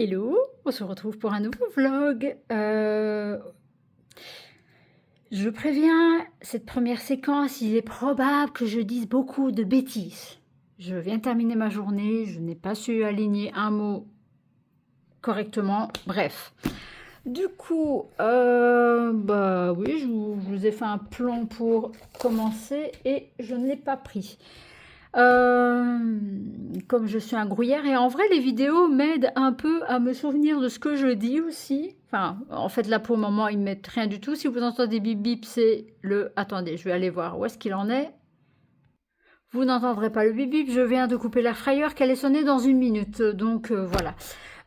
Hello, on se retrouve pour un nouveau vlog. Je préviens, cette première séquence, il est probable que je dise beaucoup de bêtises. Je viens de terminer ma journée, je n'ai pas su aligner un mot correctement, bref. Du coup, bah oui, je vous ai fait un plan pour commencer et je ne l'ai pas pris. Comme je suis un grouillard, et en vrai les vidéos m'aident un peu à me souvenir de ce que je dis aussi. Enfin, en fait là pour le moment ils ne mettent rien du tout. Si vous entendez bip bip, c'est le... Attendez, je vais aller voir où est-ce qu'il en est. Vous n'entendrez pas le bip bip, je viens de couper l'air fryer qu'elle est sonnée dans 1 minute. Donc voilà.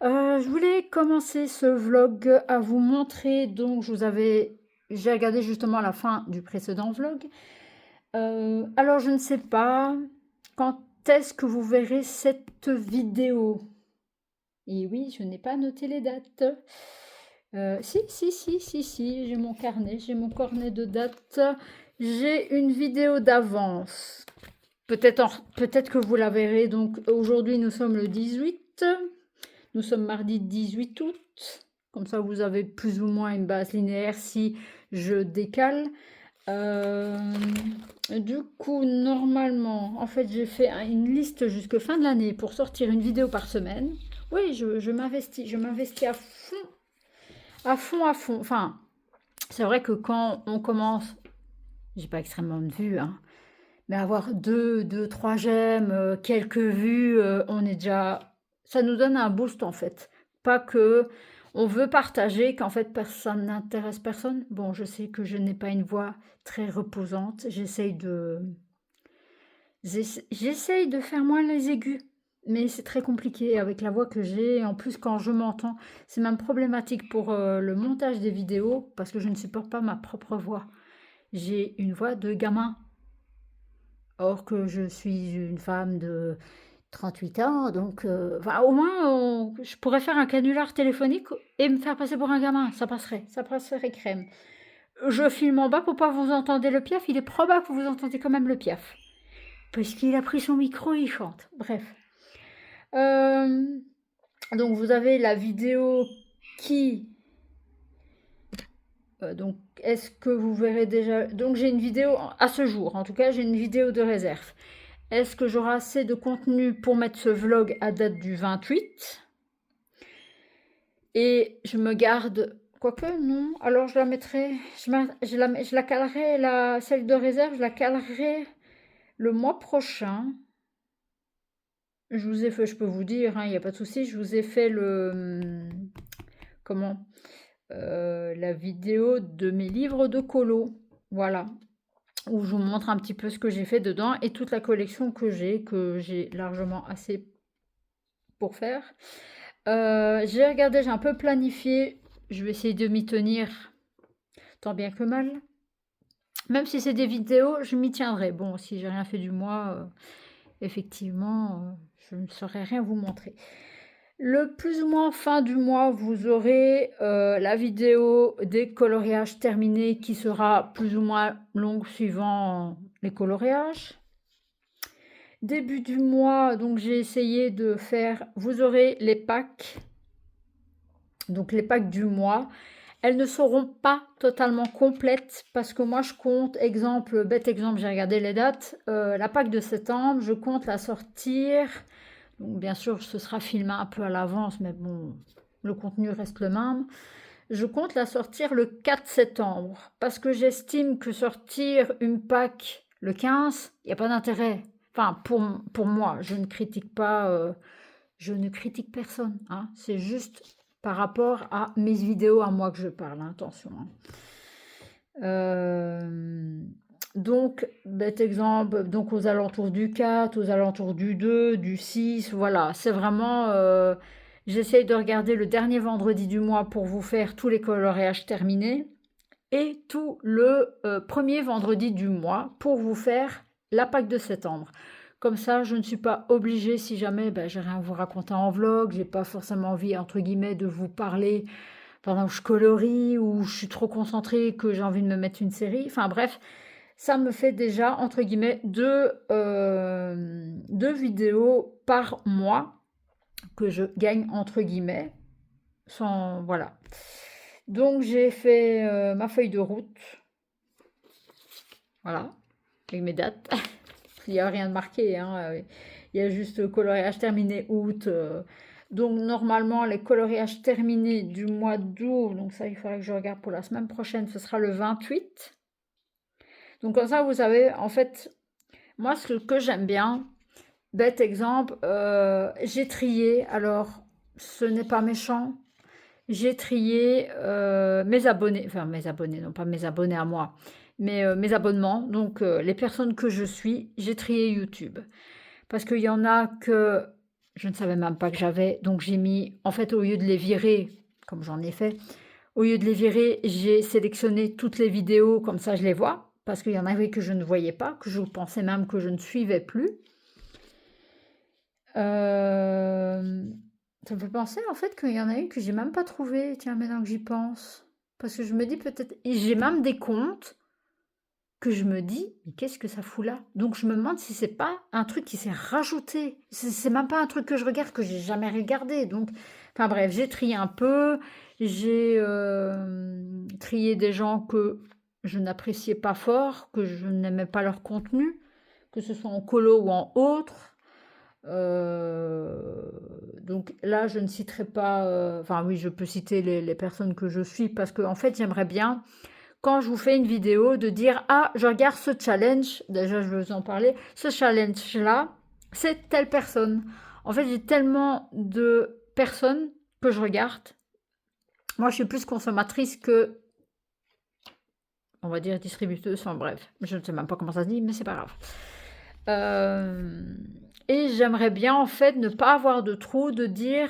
Je voulais commencer ce vlog à vous montrer, donc j'ai regardé justement la fin du précédent vlog. Alors je ne sais pas quand est-ce que vous verrez cette vidéo. Et oui, je n'ai pas noté les dates. Si, j'ai mon cornet de dates. J'ai une vidéo d'avance. Peut-être que vous la verrez. Donc aujourd'hui, nous sommes le 18. Nous sommes mardi 18 août. Comme ça, vous avez plus ou moins une base linéaire si je décale. Du coup, normalement, en fait, j'ai fait une liste jusqu'à fin de l'année pour sortir une vidéo par semaine. Oui, je m'investis à fond. Enfin, c'est vrai que quand on commence, j'ai pas extrêmement de vues, hein, mais avoir 3 j'aime, quelques vues, on est déjà, ça nous donne un boost en fait. Pas que on veut partager, qu'en fait personne n'intéresse personne. Bon, je sais que je n'ai pas une voix très reposante. J'essaye de faire moins les aigus, mais c'est très compliqué avec la voix que j'ai. En plus, quand je m'entends, c'est même problématique pour le montage des vidéos parce que je ne supporte pas ma propre voix. J'ai une voix de gamin, or que je suis une femme de 38 ans, donc enfin, au moins je pourrais faire un canular téléphonique et me faire passer pour un gamin, ça passerait crème. Je filme en bas pour pas vous entendre le piaf, il est probable que vous entendez quand même le piaf. Parce qu'il a pris son micro et il chante. Bref. Donc vous avez la vidéo qui... donc est-ce que vous verrez déjà... Donc j'ai une vidéo, à ce jour en tout cas, j'ai une vidéo de réserve. Est-ce que j'aurai assez de contenu pour mettre ce vlog à date du 28 ? Et je me garde... Quoique, non. Alors je la mettrai... Je la calerai, celle de réserve, je la calerai le mois prochain. Je vous ai fait, je peux vous dire, il n'y a pas de souci, je vous ai fait la vidéo de mes livres de colo, voilà, où je vous montre un petit peu ce que j'ai fait dedans et toute la collection que j'ai largement assez pour faire. J'ai regardé, j'ai un peu planifié, je vais essayer de m'y tenir tant bien que mal. Même si c'est des vidéos, je m'y tiendrai. Bon, si j'ai rien fait du mois, effectivement, je ne saurais rien vous montrer. Le plus ou moins fin du mois, vous aurez la vidéo des coloriages terminés qui sera plus ou moins longue suivant les coloriages. Début du mois, donc j'ai essayé de faire, vous aurez les packs, donc les packs du mois. Elles ne seront pas totalement complètes parce que moi je compte, bête exemple, j'ai regardé les dates, la Pâque de septembre, je compte la sortir. Donc bien sûr ce sera filmé un peu à l'avance, mais bon, le contenu reste le même. Je compte la sortir le 4 septembre parce que j'estime que sortir une Pâque le 15, il n'y a pas d'intérêt. Enfin, pour moi, je ne critique pas, je ne critique personne, hein. C'est juste par rapport à mes vidéos à moi que je parle, hein, attention, hein. Donc, bête exemple, donc aux alentours du 4, aux alentours du 2, du 6, voilà, c'est vraiment... j'essaye de regarder le dernier vendredi du mois pour vous faire tous les coloriages terminés et tout le premier vendredi du mois pour vous faire la Pâque de septembre. Comme ça, je ne suis pas obligée, si jamais j'ai rien à vous raconter en vlog, j'ai pas forcément envie, entre guillemets, de vous parler pendant que je colorie ou je suis trop concentrée que j'ai envie de me mettre une série. Enfin bref, ça me fait déjà, entre guillemets, deux vidéos par mois que je gagne, entre guillemets. sans, voilà. Donc j'ai fait ma feuille de route, voilà, avec mes dates. Il n'y a rien de marqué, hein. Il y a juste coloriage terminé août. Donc normalement, les coloriages terminés du mois d'août, donc ça, il faudrait que je regarde pour la semaine prochaine, ce sera le 28. Donc comme ça, vous savez, en fait, moi, ce que j'aime bien, bête exemple, j'ai trié, alors ce n'est pas méchant, j'ai trié mes abonnés, enfin mes abonnés, non pas mes abonnés à moi, mais mes abonnements, donc les personnes que je suis, j'ai trié YouTube. Parce qu'il y en a que je ne savais même pas que j'avais, donc j'ai mis, en fait, au lieu de les virer, comme j'en ai fait, au lieu de les virer, j'ai sélectionné toutes les vidéos, comme ça je les vois, parce qu'il y en avait que je ne voyais pas, que je pensais même que je ne suivais plus. Ça me fait penser en fait qu'il y en a une que j'ai même pas trouvée, tiens, maintenant que j'y pense. Parce que je me dis peut-être, et j'ai même des comptes que je me dis, mais qu'est-ce que ça fout là? Donc je me demande si c'est pas un truc qui s'est rajouté. C'est même pas un truc que je regarde, que j'ai jamais regardé. Donc, enfin bref, j'ai trié un peu, j'ai trié des gens que je n'appréciais pas fort, que je n'aimais pas leur contenu, que ce soit en colo ou en autre. Donc là, je ne citerai pas, enfin oui, je peux citer les personnes que je suis parce que en fait, j'aimerais bien, quand je vous fais une vidéo, de dire, ah, je regarde ce challenge, déjà je vais vous en parler, ce challenge-là, c'est telle personne. En fait, j'ai tellement de personnes que je regarde. Moi, je suis plus consommatrice que, on va dire, distributeuse, enfin bref, je ne sais même pas comment ça se dit, mais c'est pas grave. Et j'aimerais bien en fait ne pas avoir de trou, de dire,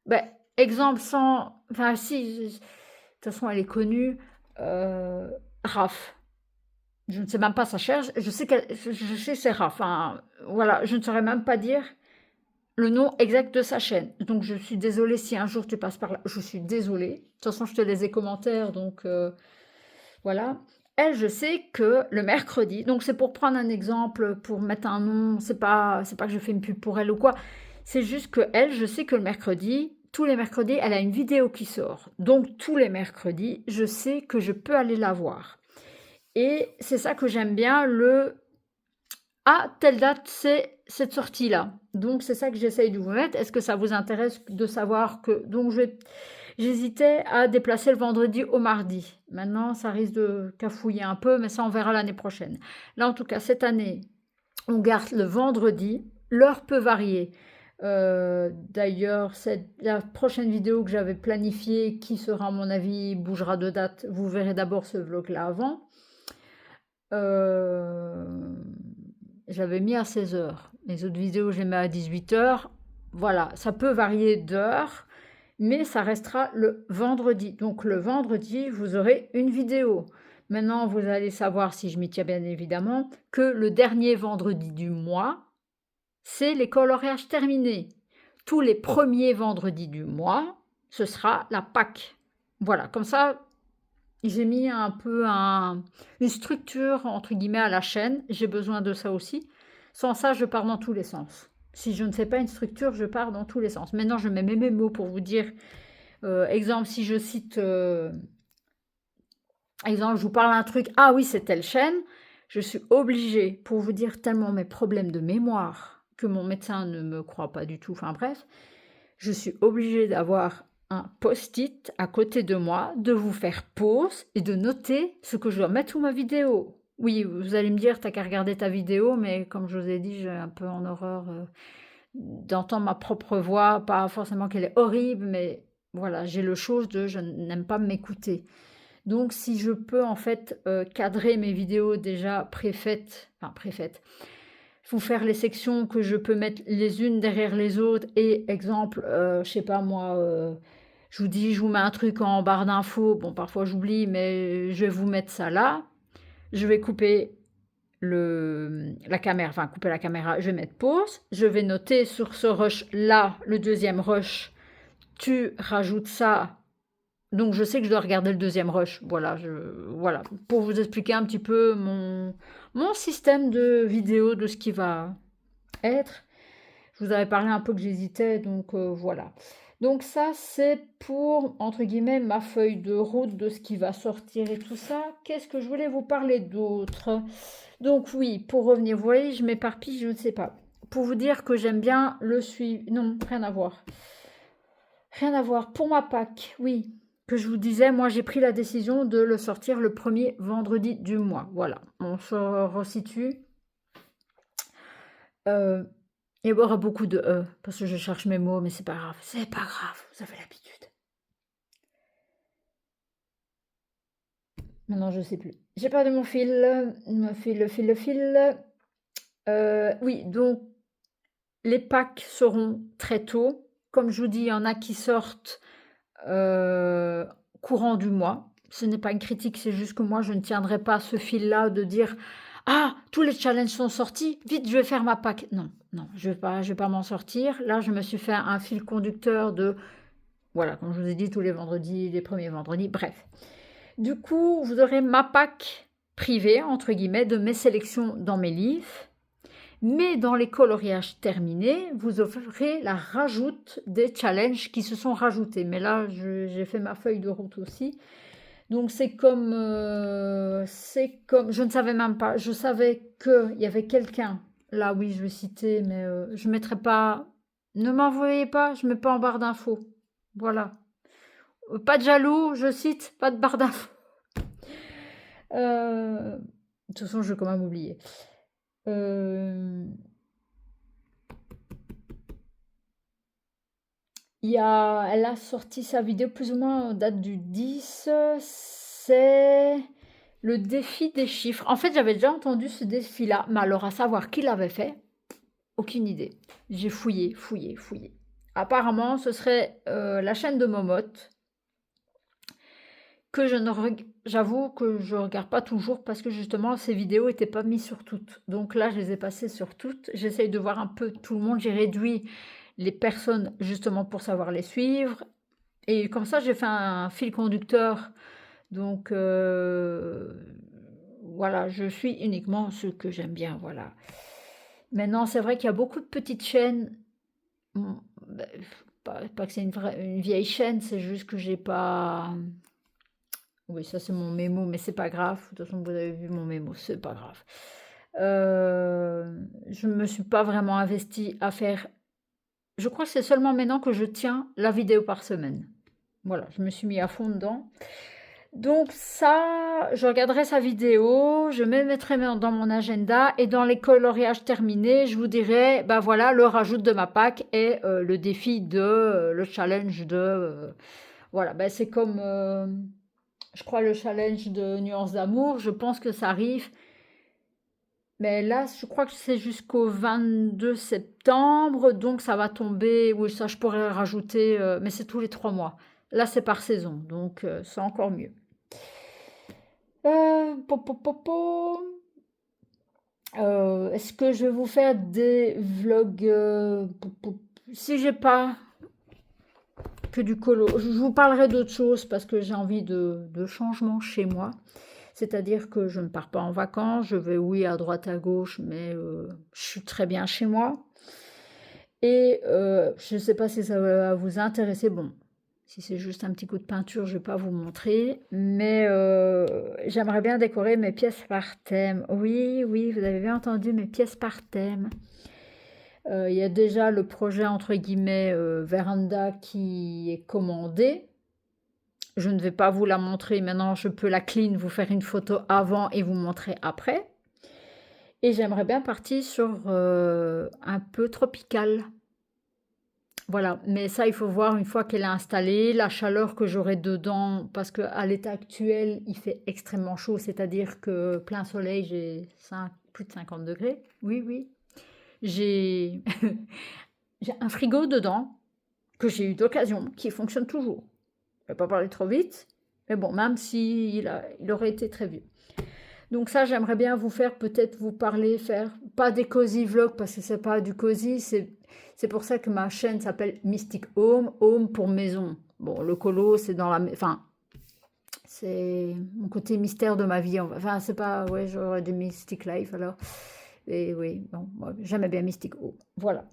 ben, exemple sans, enfin si, de toute façon elle est connue, Raph. Je ne sais même pas sa chair, je sais je sais que c'est Raph. Enfin, voilà, je ne saurais même pas dire le nom exact de sa chaîne. Donc je suis désolée si un jour tu passes par là, je suis désolée. De toute façon, je te laisse les commentaires, donc voilà. Elle, je sais que le mercredi, donc c'est pour prendre un exemple, pour mettre un nom, c'est pas que je fais une pub pour elle ou quoi, c'est juste que elle, je sais que le mercredi, tous les mercredis, elle a une vidéo qui sort. Donc tous les mercredis, je sais que je peux aller la voir. Et c'est ça que j'aime bien, telle date, c'est cette sortie-là. Donc c'est ça que j'essaye de vous mettre. Est-ce que ça vous intéresse de savoir que... Donc j'hésitais à déplacer le vendredi au mardi. Maintenant, ça risque de cafouiller un peu, mais ça, on verra l'année prochaine. Là, en tout cas, cette année, on garde le vendredi. L'heure peut varier. D'ailleurs, la prochaine vidéo que j'avais planifiée, qui sera, à mon avis, bougera de date. Vous verrez d'abord ce vlog-là avant. J'avais mis à 16h. Les autres vidéos, je les mets à 18h. Voilà, ça peut varier d'heure, mais ça restera le vendredi. Donc le vendredi, vous aurez une vidéo. Maintenant, vous allez savoir, si je m'y tiens bien évidemment, que le dernier vendredi du mois, c'est les coloriages terminés. Tous les premiers vendredis du mois, ce sera la Pâques. Voilà, comme ça, j'ai mis un peu une structure, entre guillemets, à la chaîne. J'ai besoin de ça aussi. Sans ça, je pars dans tous les sens. Si je ne fais pas une structure, je pars dans tous les sens. Maintenant, je mets mes mots pour vous dire, exemple, si je cite, exemple, je vous parle d'un truc, ah oui, c'est telle chaîne, je suis obligée, pour vous dire tellement mes problèmes de mémoire, que mon médecin ne me croit pas du tout, enfin bref, je suis obligée d'avoir un post-it à côté de moi, de vous faire pause et de noter ce que je dois mettre sous ma vidéo. Oui, vous allez me dire, t'as qu'à regarder ta vidéo, mais comme je vous ai dit, j'ai un peu en horreur d'entendre ma propre voix, pas forcément qu'elle est horrible, mais voilà, j'ai le chose de je n'aime pas m'écouter. Donc si je peux en fait cadrer mes vidéos déjà préfaites, vous faire les sections que je peux mettre les unes derrière les autres et exemple, je sais pas moi, je vous dis, je vous mets un truc en barre d'infos, bon parfois j'oublie, mais je vais vous mettre ça là. Je vais couper la caméra, enfin couper la caméra, je vais mettre pause. Je vais noter sur ce rush là, le deuxième rush, tu rajoutes ça. Donc je sais que je dois regarder le deuxième rush. Voilà, voilà. Pour vous expliquer un petit peu mon système de vidéo, de ce qui va être. Je vous avais parlé un peu que j'hésitais, donc voilà. Donc ça, c'est pour, entre guillemets, ma feuille de route de ce qui va sortir et tout ça. Qu'est-ce que je voulais vous parler d'autre? Donc oui, pour revenir, vous voyez, je m'éparpille, je ne sais pas. Pour vous dire que j'aime bien le suivi. Non, rien à voir. Rien à voir. Pour ma Pâques, oui, que je vous disais, moi j'ai pris la décision de le sortir le premier vendredi du mois. Voilà, on se resitue. Il y aura beaucoup de parce que je cherche mes mots, mais c'est pas grave. C'est pas grave, vous avez l'habitude. Maintenant, je sais plus. J'ai perdu mon fil. Le fil. Oui, donc les packs seront très tôt. Comme je vous dis, il y en a qui sortent courant du mois. Ce n'est pas une critique, c'est juste que moi, je ne tiendrai pas ce fil-là de dire ah, tous les challenges sont sortis, vite, je vais faire ma pack. Non, non, je vais pas m'en sortir. Là, je me suis fait un fil conducteur de, voilà, comme je vous ai dit, tous les vendredis, les premiers vendredis, bref. Du coup, vous aurez ma pack privée, entre guillemets, de mes sélections dans mes livres. Mais dans les coloriages terminés, vous aurez la rajoute des challenges qui se sont rajoutés. Mais là, j'ai fait ma feuille de route aussi. Donc c'est comme, je ne savais même pas, je savais qu'il y avait quelqu'un, là oui je vais citer, mais je ne mettrai pas, ne m'envoyez pas, je ne mets pas en barre d'infos. Voilà. Pas de jaloux, je cite, pas de barre d'infos. De toute façon, je vais quand même oublier. Elle a sorti sa vidéo plus ou moins en date du 10, c'est le défi des chiffres. En fait, j'avais déjà entendu ce défi-là, mais alors à savoir qui l'avait fait, aucune idée. J'ai fouillé. Apparemment, ce serait la chaîne de Momote, que j'avoue que je regarde pas toujours parce que justement ces vidéos n'étaient pas mises sur toutes. Donc là, je les ai passées sur toutes. J'essaye de voir un peu tout le monde. J'ai réduit les personnes justement pour savoir les suivre. Et comme ça, j'ai fait un fil conducteur. Donc voilà, je suis uniquement ce que j'aime bien. Voilà. Maintenant, c'est vrai qu'il y a beaucoup de petites chaînes. Pas que c'est une vieille chaîne, c'est juste que j'ai pas. Oui, ça c'est mon mémo, mais c'est pas grave. De toute façon, vous avez vu mon mémo, c'est pas grave. Je me suis pas vraiment investie à faire. Je crois que c'est seulement maintenant que je tiens la vidéo par semaine. Voilà, je me suis mis à fond dedans. Donc ça, je regarderai sa vidéo, je me mettrai dans mon agenda et dans les coloriages terminés, je vous dirai, bah voilà, le rajout de ma pack et le défi de, le challenge de, voilà, bah c'est comme, je crois, le challenge de nuances d'amour, je pense que ça arrive, mais là, je crois que c'est jusqu'au 22 septembre, donc ça va tomber, oui, ça je pourrais rajouter, mais c'est tous les 3 mois. Là, c'est par saison, donc c'est encore mieux. Po, po, po, po. Est-ce que je vais vous faire des vlogs si j'ai pas que du colo, je vous parlerai d'autres choses parce que j'ai envie de changement chez moi. C'est-à-dire que je ne pars pas en vacances, je vais oui à droite à gauche, mais je suis très bien chez moi. Et je ne sais pas si ça va vous intéresser. Bon, si c'est juste un petit coup de peinture, je ne vais pas vous montrer. Mais j'aimerais bien décorer mes pièces par thème. Oui, oui, vous avez bien entendu, mes pièces par thème. Il y a déjà le projet, entre guillemets, véranda qui est commandé. Je ne vais pas vous la montrer maintenant, je peux la clean, vous faire une photo avant et vous montrer après. Et j'aimerais bien partir sur un peu tropical. Voilà, mais ça, il faut voir une fois qu'elle est installée, la chaleur que j'aurai dedans, parce qu'à l'état actuel, il fait extrêmement chaud, c'est-à-dire que plein soleil, j'ai plus de 50 degrés. Oui, oui. J'ai un frigo dedans, que j'ai eu d'occasion, qui fonctionne toujours. Je ne vais pas parler trop vite, mais bon, même s'il il aurait été très vieux. Donc ça, j'aimerais bien vous faire, peut-être vous parler, faire, pas des cozy vlogs, parce que c'est pas du cozy, c'est pour ça que ma chaîne s'appelle Mystic Home, home pour maison. Bon, le colo, c'est dans la... Enfin, c'est mon côté mystère de ma vie. Enfin, c'est pas... Ouais, j'aurais des Mystic Life, alors. Et oui, bon, moi, j'aimais bien Mystic Home. Voilà.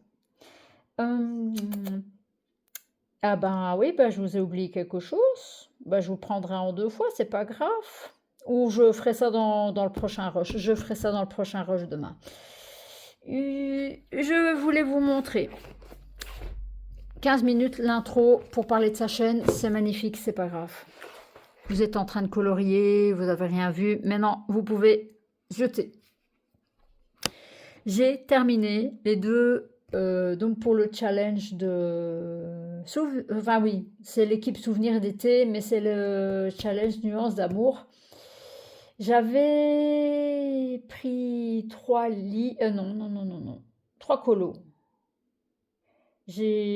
Ah ben oui, bah, je vous ai oublié quelque chose. Bah, je vous prendrai en 2 fois, c'est pas grave. Ou je ferai ça dans le prochain rush. Je ferai ça dans le prochain rush demain. Je voulais vous montrer 15 minutes l'intro pour parler de sa chaîne. C'est magnifique, c'est pas grave. Vous êtes en train de colorier, vous avez rien vu. Maintenant, vous pouvez jeter. J'ai terminé les deux, donc pour le challenge de... Enfin oui, c'est l'équipe Souvenir d'été, mais c'est le challenge Nuances d'amour. J'avais pris 3 lits... non. 3 colos.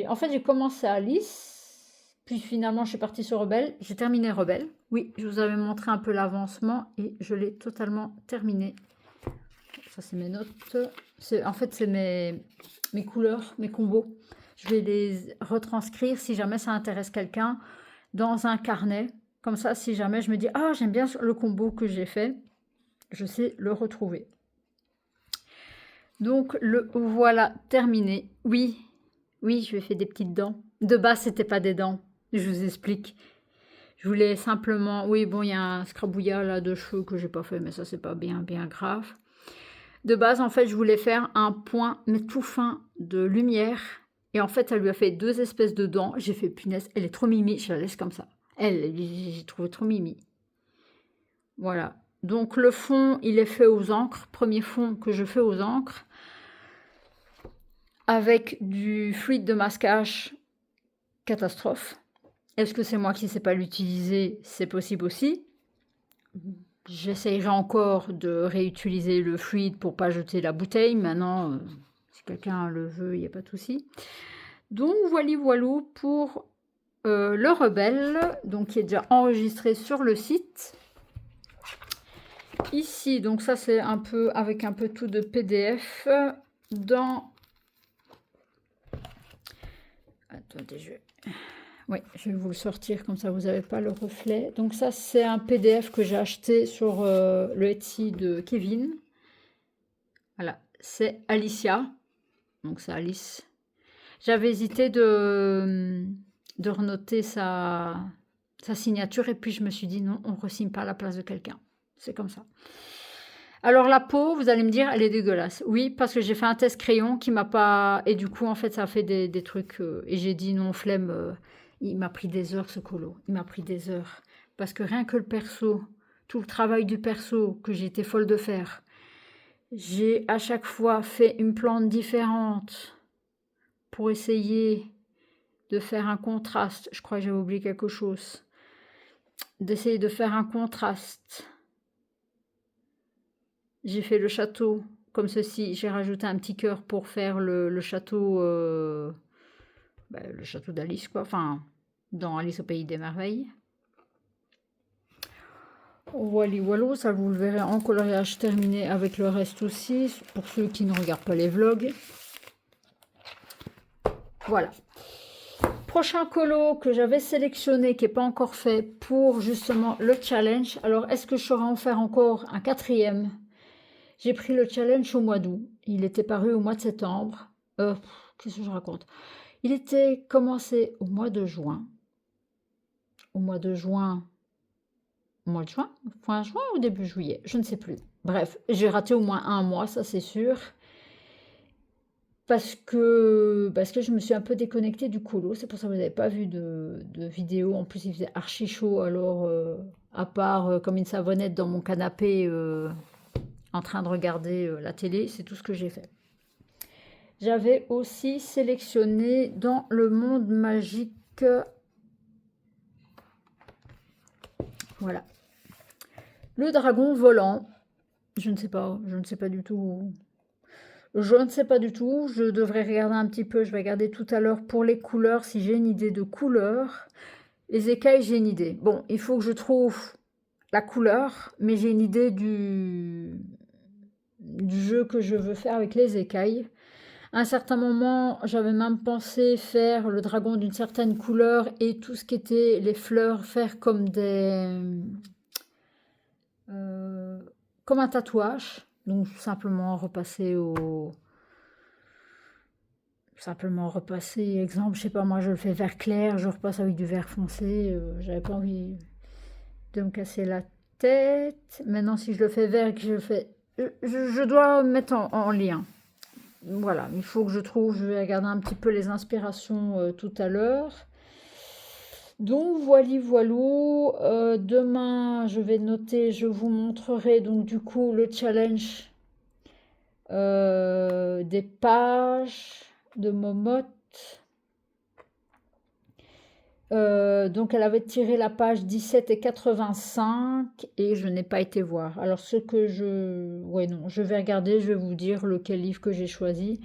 En fait, j'ai commencé à Alice, puis finalement, je suis partie sur Rebelle. J'ai terminé Rebelle. Oui, je vous avais montré un peu l'avancement et je l'ai totalement terminé. Ça, c'est mes notes. En fait, c'est mes couleurs, mes combos. Je vais les retranscrire si jamais ça intéresse quelqu'un dans un carnet. Comme ça, si jamais je me dis « Ah, j'aime bien le combo que j'ai fait », je sais le retrouver. Donc, le voilà terminé. Oui, je lui ai fait des petites dents. De base, c'était pas des dents. Je vous explique. Je voulais simplement... Oui, bon, il y a un scrabouillat là de cheveux que j'ai pas fait, mais ça, c'est pas bien grave. De base, en fait, je voulais faire un point, mais tout fin, de lumière. Et en fait, ça lui a fait 2 espèces de dents. J'ai fait, punaise, elle est trop mimi. Je la laisse comme ça. J'ai trouvé trop mimi. Voilà. Donc, le fond, il est fait aux encres. Premier fond que je fais aux encres. Avec du fluide de masquage. Catastrophe. Est-ce que c'est moi qui ne sais pas l'utiliser? C'est possible aussi. J'essayerai encore de réutiliser le fluide pour pas jeter la bouteille. Maintenant, si quelqu'un le veut, il n'y a pas de souci. Donc, voilà pour le Rebelle, donc qui est déjà enregistré sur le site. Ici, donc ça c'est un peu avec un peu tout de PDF. Attendez, je vais vous le sortir, comme ça vous n'avez pas le reflet. Donc ça, c'est un PDF que j'ai acheté sur le Etsy de Kevin. Voilà, c'est Alicia. Donc c'est Alice. J'avais hésité de renoter sa signature et puis je me suis dit non, on ne re-signe pas à la place de quelqu'un. C'est comme ça. Alors la peau, vous allez me dire, elle est dégueulasse. Oui, parce que j'ai fait un test crayon qui m'a pas... Et du coup, en fait, ça a fait des trucs... Et j'ai dit non, flemme... Il m'a pris des heures ce colo. Il m'a pris des heures. Parce que rien que le perso, tout le travail du perso que j'étais folle de faire, j'ai à chaque fois fait une plante différente pour essayer de faire un contraste. Je crois que j'avais oublié quelque chose. D'essayer de faire un contraste. J'ai fait le château comme ceci. J'ai rajouté un petit cœur pour faire le château... le château d'Alice, quoi. Enfin, dans Alice au Pays des Merveilles. Voilà, ça vous le verrez en coloriage terminé avec le reste aussi, pour ceux qui ne regardent pas les vlogs. Voilà. Prochain colo que j'avais sélectionné, qui n'est pas encore fait, pour justement le challenge. Alors, est-ce que je saurais en faire encore un 4e? J'ai pris le challenge au mois d'août. Il était paru au mois de septembre. Qu'est-ce que je raconte? Il était commencé au mois de juin. Au mois de juin... Fin juin ou début juillet, je ne sais plus. Bref, j'ai raté au moins un mois, ça c'est sûr. Parce que je me suis un peu déconnectée du colo. C'est pour ça que vous n'avez pas vu de vidéo. En plus, il faisait archi chaud. Alors, à part comme une savonnette dans mon canapé en train de regarder la télé, c'est tout ce que j'ai fait. J'avais aussi sélectionné dans le monde magique... Voilà. Le dragon volant, je ne sais pas du tout. Je ne sais pas du tout, je devrais regarder un petit peu, je vais regarder tout à l'heure pour les couleurs, si j'ai une idée de couleur. Les écailles, j'ai une idée. Bon, il faut que je trouve la couleur, mais j'ai une idée du jeu que je veux faire avec les écailles. À un certain moment, j'avais même pensé faire le dragon d'une certaine couleur et tout ce qui était les fleurs, faire comme comme un tatouage. Donc simplement repasser simplement repasser. Exemple, je sais pas, moi je le fais vert clair, je repasse avec du vert foncé. J'avais pas envie de me casser la tête. Maintenant, si je le fais vert et que je le fais... Je dois mettre en lien. Voilà, il faut que je trouve, je vais regarder un petit peu les inspirations tout à l'heure. Donc voilou. Demain, je vais noter, je vous montrerai donc du coup le challenge des pages de Momote. Donc elle avait tiré la page 17 et 85 et je n'ai pas été voir. Alors ce que je vais regarder, je vais vous dire lequel livre que j'ai choisi.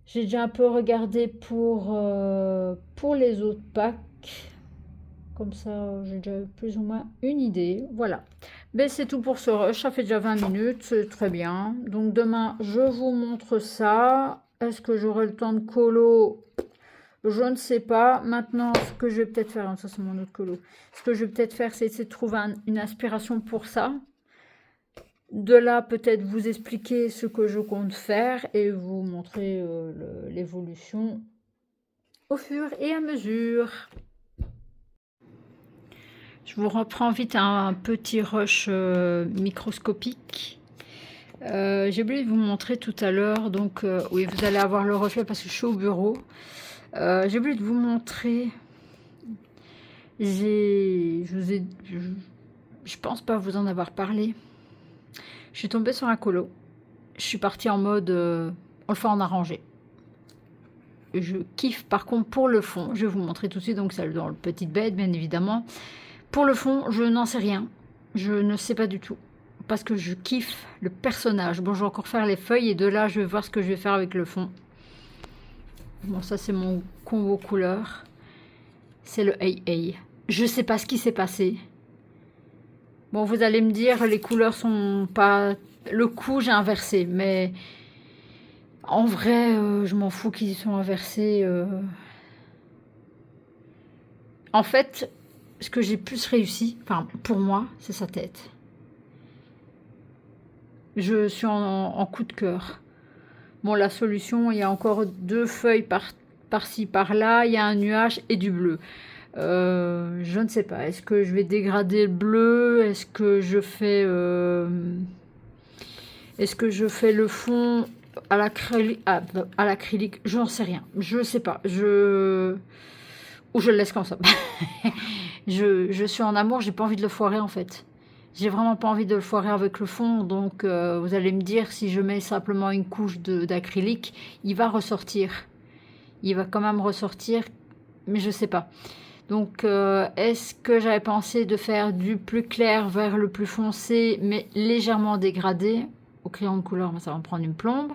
J'ai déjà un peu regardé pour les autres packs. Comme ça, j'ai déjà plus ou moins une idée. Voilà. Mais c'est tout pour ce rush. Ça fait déjà 20 minutes. C'est très bien. Donc demain, je vous montre ça. Est-ce que j'aurai le temps de colo? Je ne sais pas. Maintenant, ce que je vais peut-être faire, ça c'est mon autre colo. Ce que je vais peut-être faire, c'est essayer de trouver une inspiration pour ça. De là, peut-être vous expliquer ce que je compte faire et vous montrer l'évolution au fur et à mesure. Je vous reprends vite un petit rush microscopique. J'ai oublié de vous montrer tout à l'heure, donc oui, vous allez avoir le reflet parce que je suis au bureau. J'ai oublié de vous montrer. Je pense pas vous en avoir parlé. Je suis tombée sur un colo. Je suis partie en mode on le fait en arrangé. Je kiffe par contre pour le fond. Je vais vous montrer tout de suite, donc celle dans le petit bed, bien évidemment. Pour le fond, je n'en sais rien. Je ne sais pas du tout. Parce que je kiffe le personnage. Bon, je vais encore faire les feuilles et de là, je vais voir ce que je vais faire avec le fond. Bon, ça, c'est mon combo couleur. C'est le Hey Hey. Je sais pas ce qui s'est passé. Bon, vous allez me dire, les couleurs sont pas... Le coup, j'ai inversé, mais... En vrai, je m'en fous qu'ils sont inversés. En fait, ce que j'ai plus réussi, enfin, pour moi, c'est sa tête. Je suis en coup de cœur. Bon, la solution, il y a encore 2 feuilles par-ci, par-là. Il y a un nuage et du bleu. Je ne sais pas. Est-ce que je vais dégrader le bleu? Est-ce que je fais le fond à l'acrylique? Je n'en sais rien. Je ne sais pas. Ou je le laisse comme ça. Je suis en amour. J'ai pas envie de le foirer en fait. J'ai vraiment pas envie de le foirer avec le fond, donc vous allez me dire, si je mets simplement une couche d'acrylique, il va ressortir. Il va quand même ressortir, mais je sais pas. Donc, est-ce que j'avais pensé de faire du plus clair vers le plus foncé, mais légèrement dégradé? Au crayon de couleur, ça va me prendre une plombe.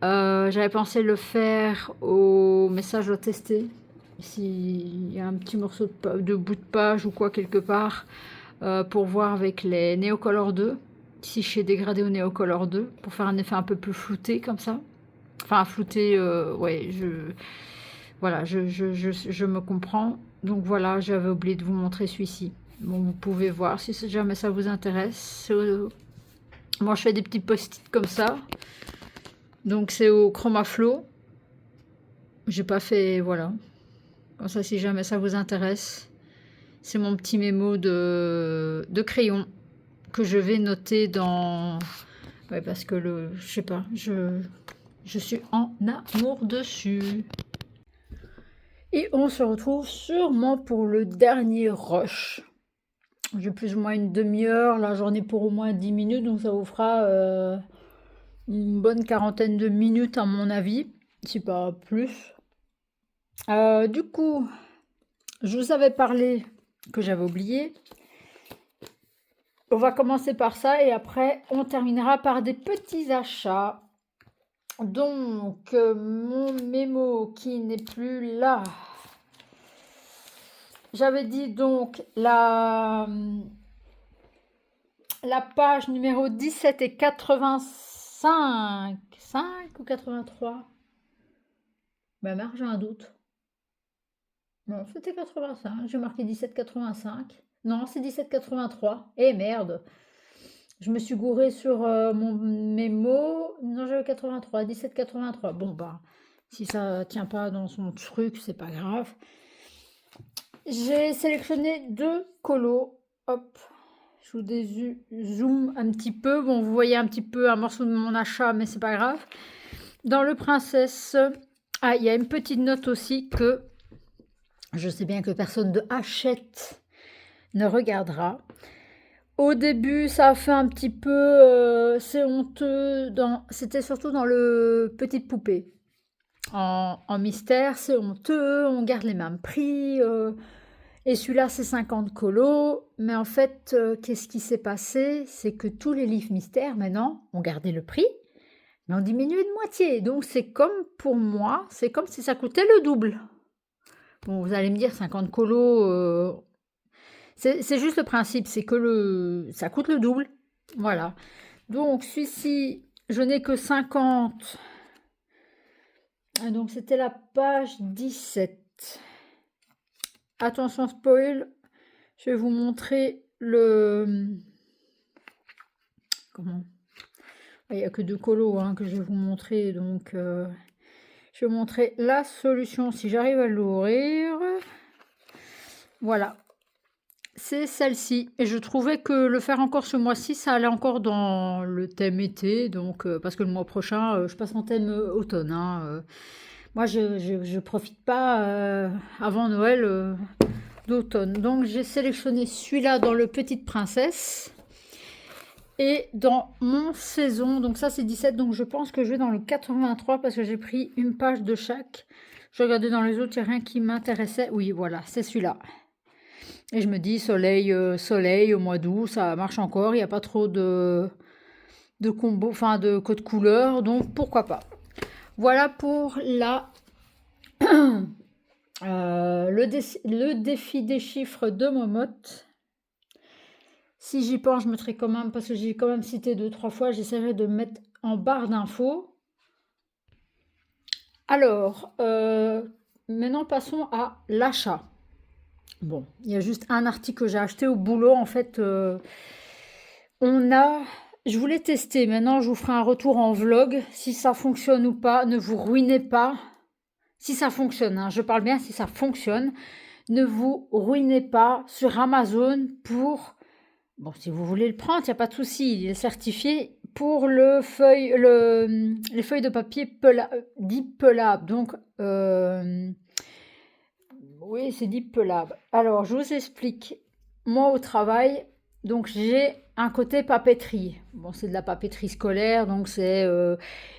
J'avais pensé le faire au... Mais ça, je dois tester. S'il y a un petit morceau de bout de page ou quoi quelque part... pour voir avec les Neocolor 2, si je suis dégradé au Neocolor 2, pour faire un effet un peu plus flouté comme ça. Enfin, flouté, ouais, voilà, je me comprends. Donc voilà, j'avais oublié de vous montrer celui-ci. Bon, vous pouvez voir si jamais ça vous intéresse. Moi, je fais des petits post-it comme ça. Donc c'est au Chromaflow. J'ai pas fait, voilà. Comme ça, si jamais ça vous intéresse. C'est mon petit mémo de crayon que je vais noter dans... Ouais, parce que je sais pas, je suis en amour dessus. Et on se retrouve sûrement pour le dernier rush. J'ai plus ou moins une demi-heure. Là, j'en ai pour au moins 10 minutes. Donc, ça vous fera une bonne quarantaine de minutes à mon avis. Si pas plus. Du coup, je vous avais parlé... que j'avais oublié. On va commencer par ça et après on terminera par des petits achats. Donc mon mémo qui n'est plus là. J'avais dit donc la page numéro 17 et 85. 5 ou 83? Ma mère, j'ai un doute. Non, c'était 85. J'ai marqué 17,85. Non, c'est 17,83. Eh merde! Je me suis gourée sur mon mémo. Non, j'avais 83, 17,83. Bon, bah, Si ça tient pas dans son truc, c'est pas grave. J'ai sélectionné 2 colos. Hop, je vous zoom un petit peu. Bon, vous voyez un petit peu un morceau de mon achat, mais c'est pas grave. Dans le Princesse, ah, il y a une petite note aussi que je sais bien que personne de Hachette ne regardera. Au début, ça a fait un petit peu, c'est honteux. C'était surtout dans le Petite Poupée. En mystère, c'est honteux, on garde les mêmes prix. Et celui-là, c'est 50 colos. Mais en fait, qu'est-ce qui s'est passé? C'est que tous les livres mystères, maintenant, ont gardé le prix, mais ont diminué de moitié. Donc, c'est comme pour moi, c'est comme si ça coûtait le double. Bon, vous allez me dire, 50 colos, c'est juste le principe, c'est que ça coûte le double. Voilà. Donc, celui-ci, je n'ai que 50. Donc, c'était la page 17. Attention spoil, je vais vous montrer comment? Il n'y a que 2 colos hein, que je vais vous montrer. Donc, je vais vous montrer la solution si j'arrive à l'ouvrir. Voilà. C'est celle-ci. Et je trouvais que le faire encore ce mois-ci, ça allait encore dans le thème été. Donc, parce que le mois prochain, je passe en thème automne. Hein, moi, je profite pas avant Noël d'automne. Donc, j'ai sélectionné celui-là dans le Petite Princesse. Et dans mon saison, donc ça c'est 17, donc je pense que je vais dans le 83 parce que j'ai pris une page de chaque. Je regardais dans les autres, il n'y a rien qui m'intéressait. Oui, voilà, c'est celui-là. Et je me dis, soleil au mois d'août, ça marche encore. Il n'y a pas trop de combos, enfin de codes couleurs, donc pourquoi pas. Voilà pour le défi des chiffres de Momote. Si j'y pense, je mettrai quand même, parce que j'ai quand même cité 2-3 fois, j'essaierai de mettre en barre d'infos. Alors, maintenant passons à l'achat. Bon, il y a juste un article que j'ai acheté au boulot. En fait, je voulais tester. Maintenant, je vous ferai un retour en vlog. Si ça fonctionne ou pas, ne vous ruinez pas. Si ça fonctionne, hein, je parle bien si ça fonctionne. Ne vous ruinez pas sur Amazon pour... Bon, si vous voulez le prendre, il n'y a pas de souci, il est certifié pour les feuilles de papier dit pelable. Donc, oui, c'est dit pelable. Alors, je vous explique. Moi, au travail, donc j'ai un côté papeterie. Bon, c'est de la papeterie scolaire, donc c'est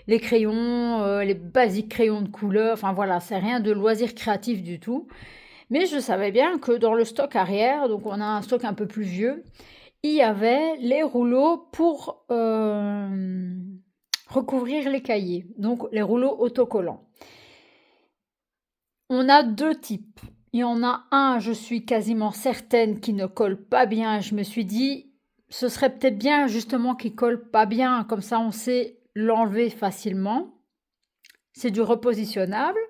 les crayons, les basiques crayons de couleur. Enfin, voilà, c'est rien de loisir créatif du tout. Mais je savais bien que dans le stock arrière, donc on a un stock un peu plus vieux, il y avait les rouleaux pour recouvrir les cahiers, donc les rouleaux autocollants. On a 2 types. Il y en a un, je suis quasiment certaine, qui ne colle pas bien. Je me suis dit, ce serait peut-être bien justement qu'il colle pas bien, comme ça on sait l'enlever facilement. C'est du repositionnable.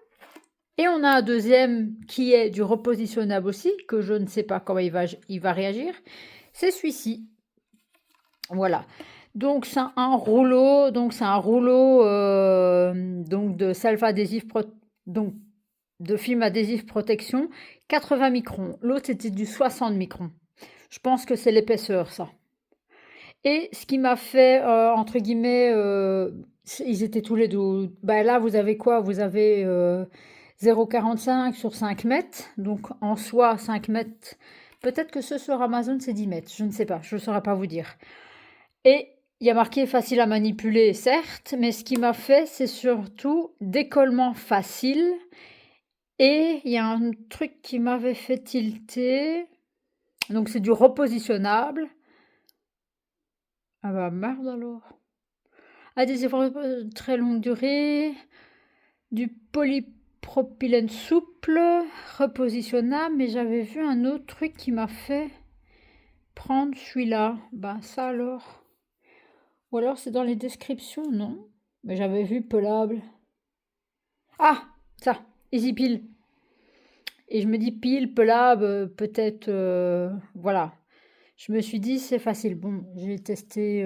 Et on a un deuxième qui est du repositionnable aussi, que je ne sais pas comment il va réagir. C'est celui-ci. Voilà. Donc c'est un rouleau, donc de self-adhésif, donc de film adhésif protection, 80 microns. L'autre c'était du 60 microns. Je pense que c'est l'épaisseur ça. Et ce qui m'a fait entre guillemets, ils étaient tous les deux. Ben là vous avez quoi? Vous avez 0,45 sur 5 mètres. Donc en soi 5 mètres. Peut-être que ce sur Amazon c'est 10 mètres. Je ne sais pas, je ne saurais pas vous dire. Et il y a marqué facile à manipuler, certes, mais ce qui m'a fait, c'est surtout décollement facile. Et il y a un truc qui m'avait fait tilter. Donc c'est du repositionnable. Ah bah merde alors. Adhésif très longue durée. Du polypropylène souple, repositionnable. Mais j'avais vu un autre truc qui m'a fait prendre celui-là. Bah ça alors. Ou alors c'est dans les descriptions, non? Mais j'avais vu pelable. Ah, ça, Easy Peel. Et je me dis pile, pelable, peut-être, voilà. Je me suis dit c'est facile. Bon, j'ai testé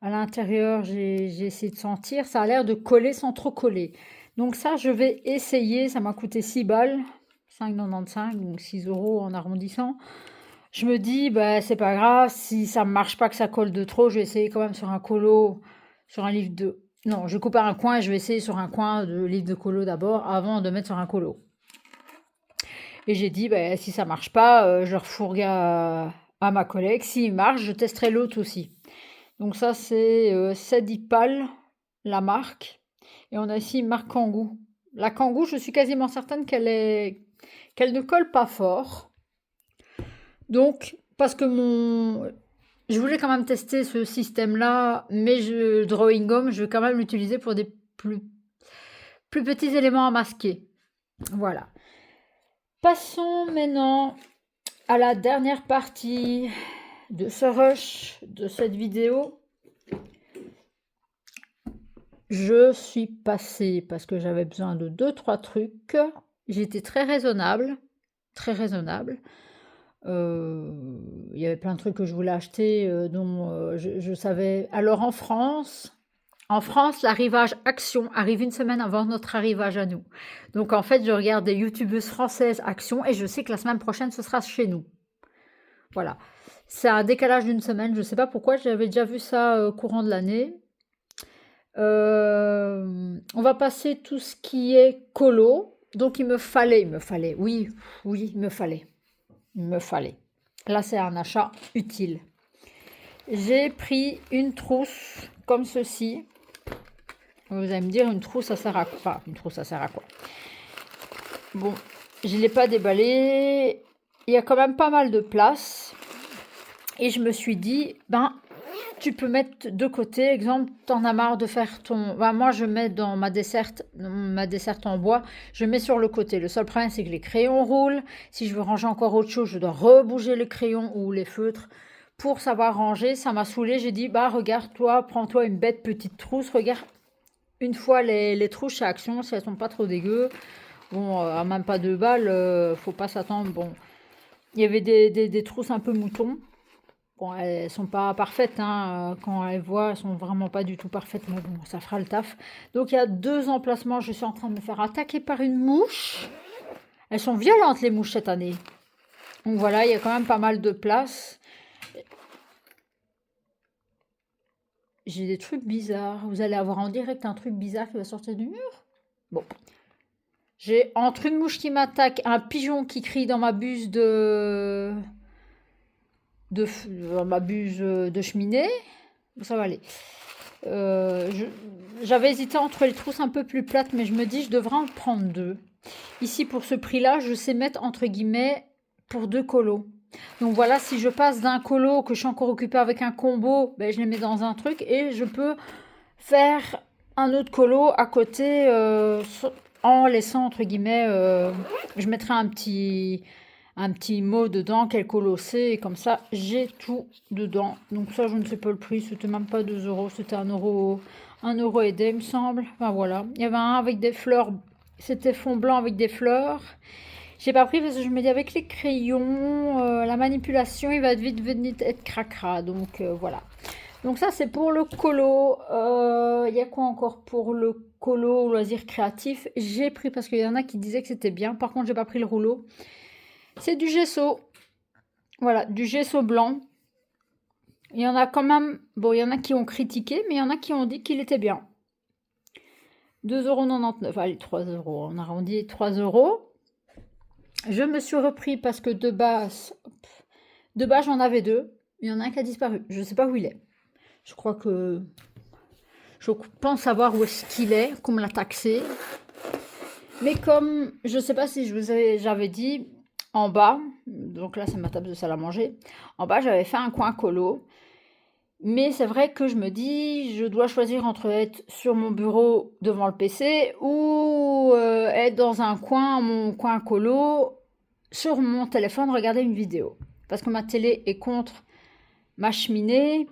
à l'intérieur, j'ai essayé de sentir. Ça a l'air de coller sans trop coller. Donc ça, je vais essayer. Ça m'a coûté 6 balles, 5,95, donc 6 € en arrondissant. Je me dis, bah, c'est pas grave, si ça ne marche pas, que ça colle de trop, je vais essayer quand même sur un colo, sur un livre de... Non, je coupe à un coin et je vais essayer sur un coin de livre de colo d'abord, avant de mettre sur un colo. Et j'ai dit, bah, si ça marche pas, je refourgue à ma collègue. S'il marche, je testerai l'autre aussi. Donc ça, c'est Sedipal, la marque. Et on a ici une marque Kangoo. La Kangoo, je suis quasiment certaine qu'elle ne colle pas fort. Donc, parce que je voulais quand même tester ce système-là, mais Drawing Gum, je vais quand même l'utiliser pour des plus petits éléments à masquer. Voilà. Passons maintenant à la dernière partie de ce rush, de cette vidéo. Je suis passée, parce que j'avais besoin de 2-3 trucs. J'étais très raisonnable. Très raisonnable. Il y avait plein de trucs que je voulais acheter dont je savais. Alors en France, l'arrivage Action arrive une semaine avant notre arrivage à nous. Donc en fait, je regarde des youtubeuses françaises Action et je sais que la semaine prochaine, ce sera chez nous. Voilà. C'est un décalage d'une semaine. Je ne sais pas pourquoi, j'avais déjà vu ça courant de l'année. On va passer tout ce qui est colo. Donc il me fallait. Oui, il me fallait. Là, c'est un achat utile. J'ai pris une trousse comme ceci. Vous allez me dire, une trousse, ça sert à quoi? Enfin, une trousse, ça sert à quoi? Bon, je ne l'ai pas déballée. Il y a quand même pas mal de place. Et je me suis dit, ben, tu peux mettre de côté. Exemple, t'en as marre de faire ton... Ben, moi, je mets dans ma desserte en bois, je mets sur le côté. Le seul problème, c'est que les crayons roulent. Si je veux ranger encore autre chose, je dois rebouger les crayons ou les feutres pour savoir ranger. Ça m'a saoulée. J'ai dit, bah, regarde, toi, prends-toi une bête petite trousse. Regarde, une fois les trousses chez Action, si elles sont pas trop dégueu. Bon, à même pas 2 balles, faut pas s'attendre. Bon, il y avait des trousses un peu moutons. Bon, elles sont pas parfaites, hein. Quand elles voient, elles sont vraiment pas du tout parfaites, mais bon, ça fera le taf. Donc il y a 2 emplacements, je suis en train de me faire attaquer par une mouche. Elles sont violentes les mouches cette année. Donc voilà, il y a quand même pas mal de place. J'ai des trucs bizarres. Vous allez avoir en direct un truc bizarre qui va sortir du mur. Bon. J'ai entre une mouche qui m'attaque, un pigeon qui crie dans ma buse de cheminée. Ça va aller. J'avais hésité entre les trousses un peu plus plates, mais je me dis je devrais en prendre 2. Ici, pour ce prix-là, je sais mettre entre guillemets pour 2 colos. Donc voilà, si je passe d'un colo que je suis encore occupée avec un combo, ben, je les mets dans un truc et je peux faire un autre colo à côté en laissant entre guillemets, je mettrai un petit mot dedans, quel colo c'est, et comme ça j'ai tout dedans. Donc ça, je ne sais pas le prix, c'était même pas 2 €, c'était 1 € et des, il me semble. Enfin voilà, il y avait un avec des fleurs, c'était fond blanc avec des fleurs. J'ai pas pris parce que je me dis avec les crayons, la manipulation, il va vite venir être cracra. Donc voilà. Donc ça, c'est pour le colo. Il y a quoi encore pour le colo loisir créatif? J'ai pris parce qu'il y en a qui disaient que c'était bien. Par contre, j'ai pas pris le rouleau. C'est du gesso. Voilà, du gesso blanc. Il y en a quand même... Bon, il y en a qui ont critiqué, mais il y en a qui ont dit qu'il était bien. 2,99 €. Allez, 3 €. On arrondit 3 €. Je me suis repris parce que de base, j'en avais 2. Il y en a un qui a disparu. Je ne sais pas où il est. Je crois que... Je pense savoir où est-ce qu'il est, qu'on me l'a taxé. Mais comme, je ne sais pas si j'avais dit, en bas, donc là c'est ma table de salle à manger, en bas j'avais fait un coin colo. Mais c'est vrai que je me dis, je dois choisir entre être sur mon bureau devant le PC ou être dans un coin, mon coin colo, sur mon téléphone, regarder une vidéo. Parce que ma télé est contre ma cheminée.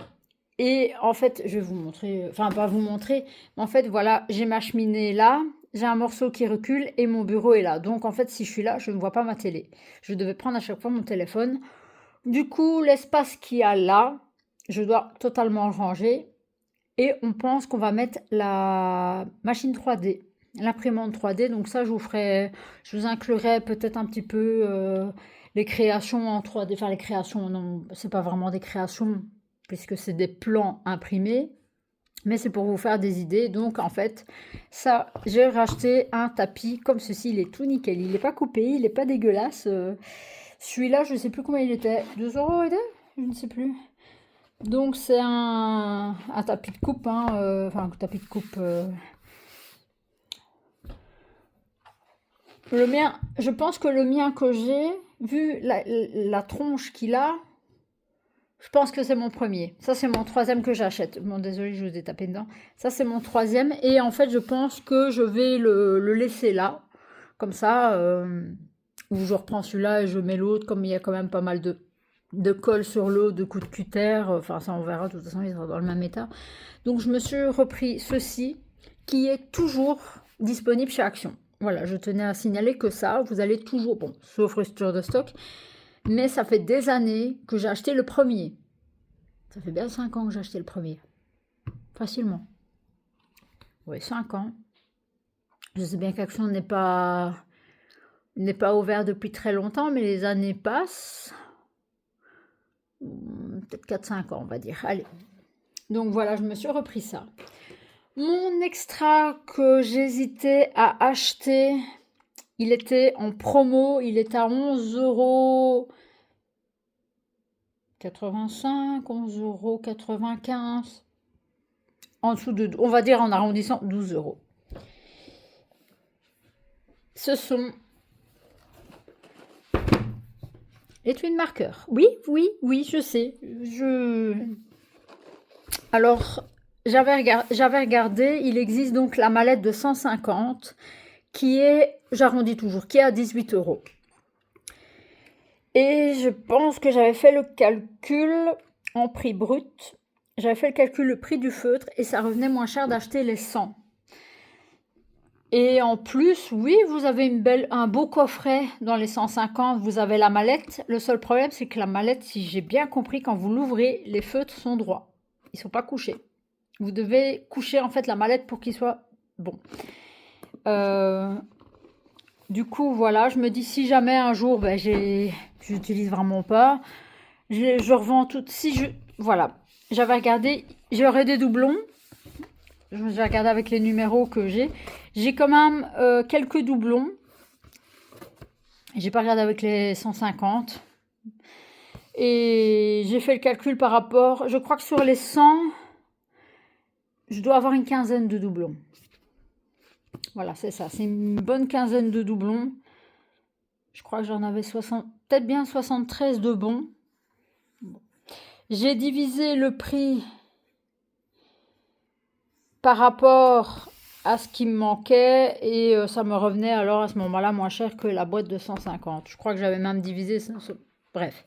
Et en fait, je vais vous montrer, enfin pas vous montrer, mais en fait voilà, j'ai ma cheminée là, j'ai un morceau qui recule et mon bureau est là. Donc en fait, si je suis là, je ne vois pas ma télé. Je devais prendre à chaque fois mon téléphone. Du coup, l'espace qu'il y a là, je dois totalement le ranger. Et on pense qu'on va mettre la machine 3D. l'imprimante 3D. Donc ça, je vous inclurai peut-être un petit peu les créations en 3D. Enfin, les créations, non, c'est pas vraiment des créations, puisque c'est des plans imprimés. Mais c'est pour vous faire des idées. Donc, en fait, ça, j'ai racheté un tapis comme ceci. Il est tout nickel. Il n'est pas coupé, il n'est pas dégueulasse. Celui-là, je ne sais plus combien il était. 2 € il était? Je ne sais plus. Donc, c'est un tapis de coupe. Hein, enfin, un tapis de coupe. Le mien, je pense que le mien que j'ai, vu la tronche qu'il a, je pense que c'est mon premier. Ça, c'est mon troisième que j'achète. Bon, désolé, je vous ai tapé dedans. Ça, c'est mon troisième. Et en fait, je pense que je vais le laisser là. Comme ça, où je reprends celui-là et je mets l'autre. Comme il y a quand même pas mal de colle sur l'eau, de coups de cutter. Enfin, ça, on verra. De toute façon, il sera dans le même état. Donc, je me suis repris ceci, qui est toujours disponible chez Action. Voilà, je tenais à signaler que ça, vous allez toujours, bon, sauf rupture de stock, mais ça fait des années que j'ai acheté le premier. Ça fait bien 5 ans que j'ai acheté le premier. Facilement. Oui, 5 ans. Je sais bien qu'Action n'est pas ouvert depuis très longtemps, mais les années passent. Peut-être 4-5 ans, on va dire. Allez. Donc voilà, je me suis repris ça. Mon extra que j'hésitais à acheter, il était en promo, il est à 11,85 €, 11,95 €. En dessous de, on va dire en arrondissant, 12 €. Ce sont les twin markers. Oui, oui, oui, je sais. Alors, j'avais regardé, il existe donc la mallette de 150 qui est, j'arrondis toujours, qui est à 18 €. Et je pense que j'avais fait le calcul en prix brut. J'avais fait le calcul, le prix du feutre, et ça revenait moins cher d'acheter les 100. Et en plus, oui, vous avez un beau coffret dans les 150, vous avez la mallette. Le seul problème, c'est que la mallette, si j'ai bien compris, quand vous l'ouvrez, les feutres sont droits. Ils ne sont pas couchés. Vous devez coucher en fait la mallette pour qu'il soit bon. Du coup, voilà, je me dis si jamais un jour, ben, j'utilise vraiment pas, je revends tout. Voilà, j'avais regardé, j'aurais des doublons. J'ai regardé avec les numéros que j'ai. J'ai quand même quelques doublons. J'ai pas regardé avec les 150. Et j'ai fait le calcul par rapport. Je crois que sur les 100, je dois avoir une quinzaine de doublons. Voilà, c'est ça. C'est une bonne quinzaine de doublons. Je crois que j'en avais 60, peut-être bien 73 de bons. Bon. J'ai divisé le prix par rapport à ce qui me manquait et ça me revenait alors à ce moment-là moins cher que la boîte de 150. Je crois que j'avais même divisé ça. Bref.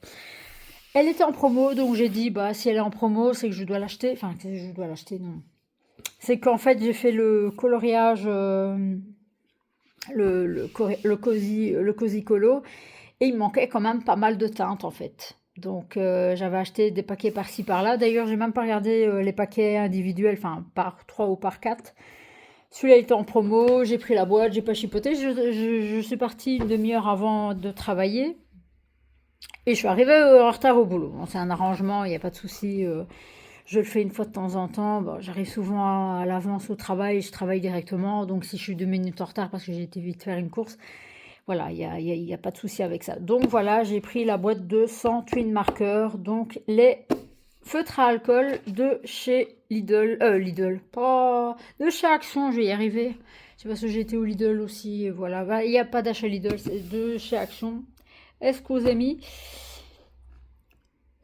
Elle était en promo, donc j'ai dit, bah, si elle est en promo, c'est que je dois l'acheter. Enfin, que je dois l'acheter, non. C'est qu'en fait, j'ai fait le coloriage, le cozy colo, et il me manquait quand même pas mal de teintes, en fait. Donc, j'avais acheté des paquets par-ci, par-là. D'ailleurs, j'ai même pas regardé les paquets individuels, enfin, par 3 ou par 4. Celui-là était en promo, j'ai pris la boîte, j'ai pas chipoté. Je suis partie une demi-heure avant de travailler. Et je suis arrivée en retard au boulot. Bon, c'est un arrangement, il n'y a pas de souci. Je le fais une fois de temps en temps. Bon, j'arrive souvent à l'avance au travail, je travaille directement. Donc si je suis 2 minutes en retard parce que j'ai été vite faire une course, voilà, il n'y a pas de souci avec ça. Donc voilà, j'ai pris la boîte de 100 twin markers. Donc les feutres à alcool de chez Lidl, pas de chez Action, je vais y arriver. C'est parce que j'ai été au Lidl aussi. Voilà, il n'y a pas d'achat Lidl, c'est de chez Action. Excusez-moi.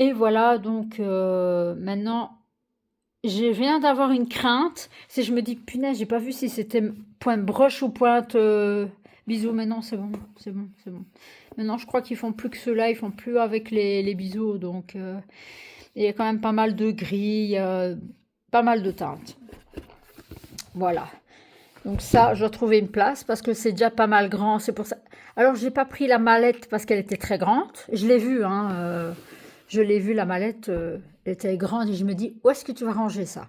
Et voilà, donc maintenant, je viens d'avoir une crainte. Si je me dis, punaise, j'ai pas vu si c'était pointe broche ou pointe bisous. Mais non, c'est bon, c'est bon, c'est bon. Maintenant, je crois qu'ils font plus que cela, ils font plus avec les bisous. Donc, il y a quand même pas mal de gris, pas mal de teintes. Voilà. Donc ça, je dois trouver une place parce que c'est déjà pas mal grand. C'est pour ça. Alors, j'ai pas pris la mallette parce qu'elle était très grande. Je l'ai vue, je l'ai vue, la mallette était grande et je me dis, où est-ce que tu vas ranger ça?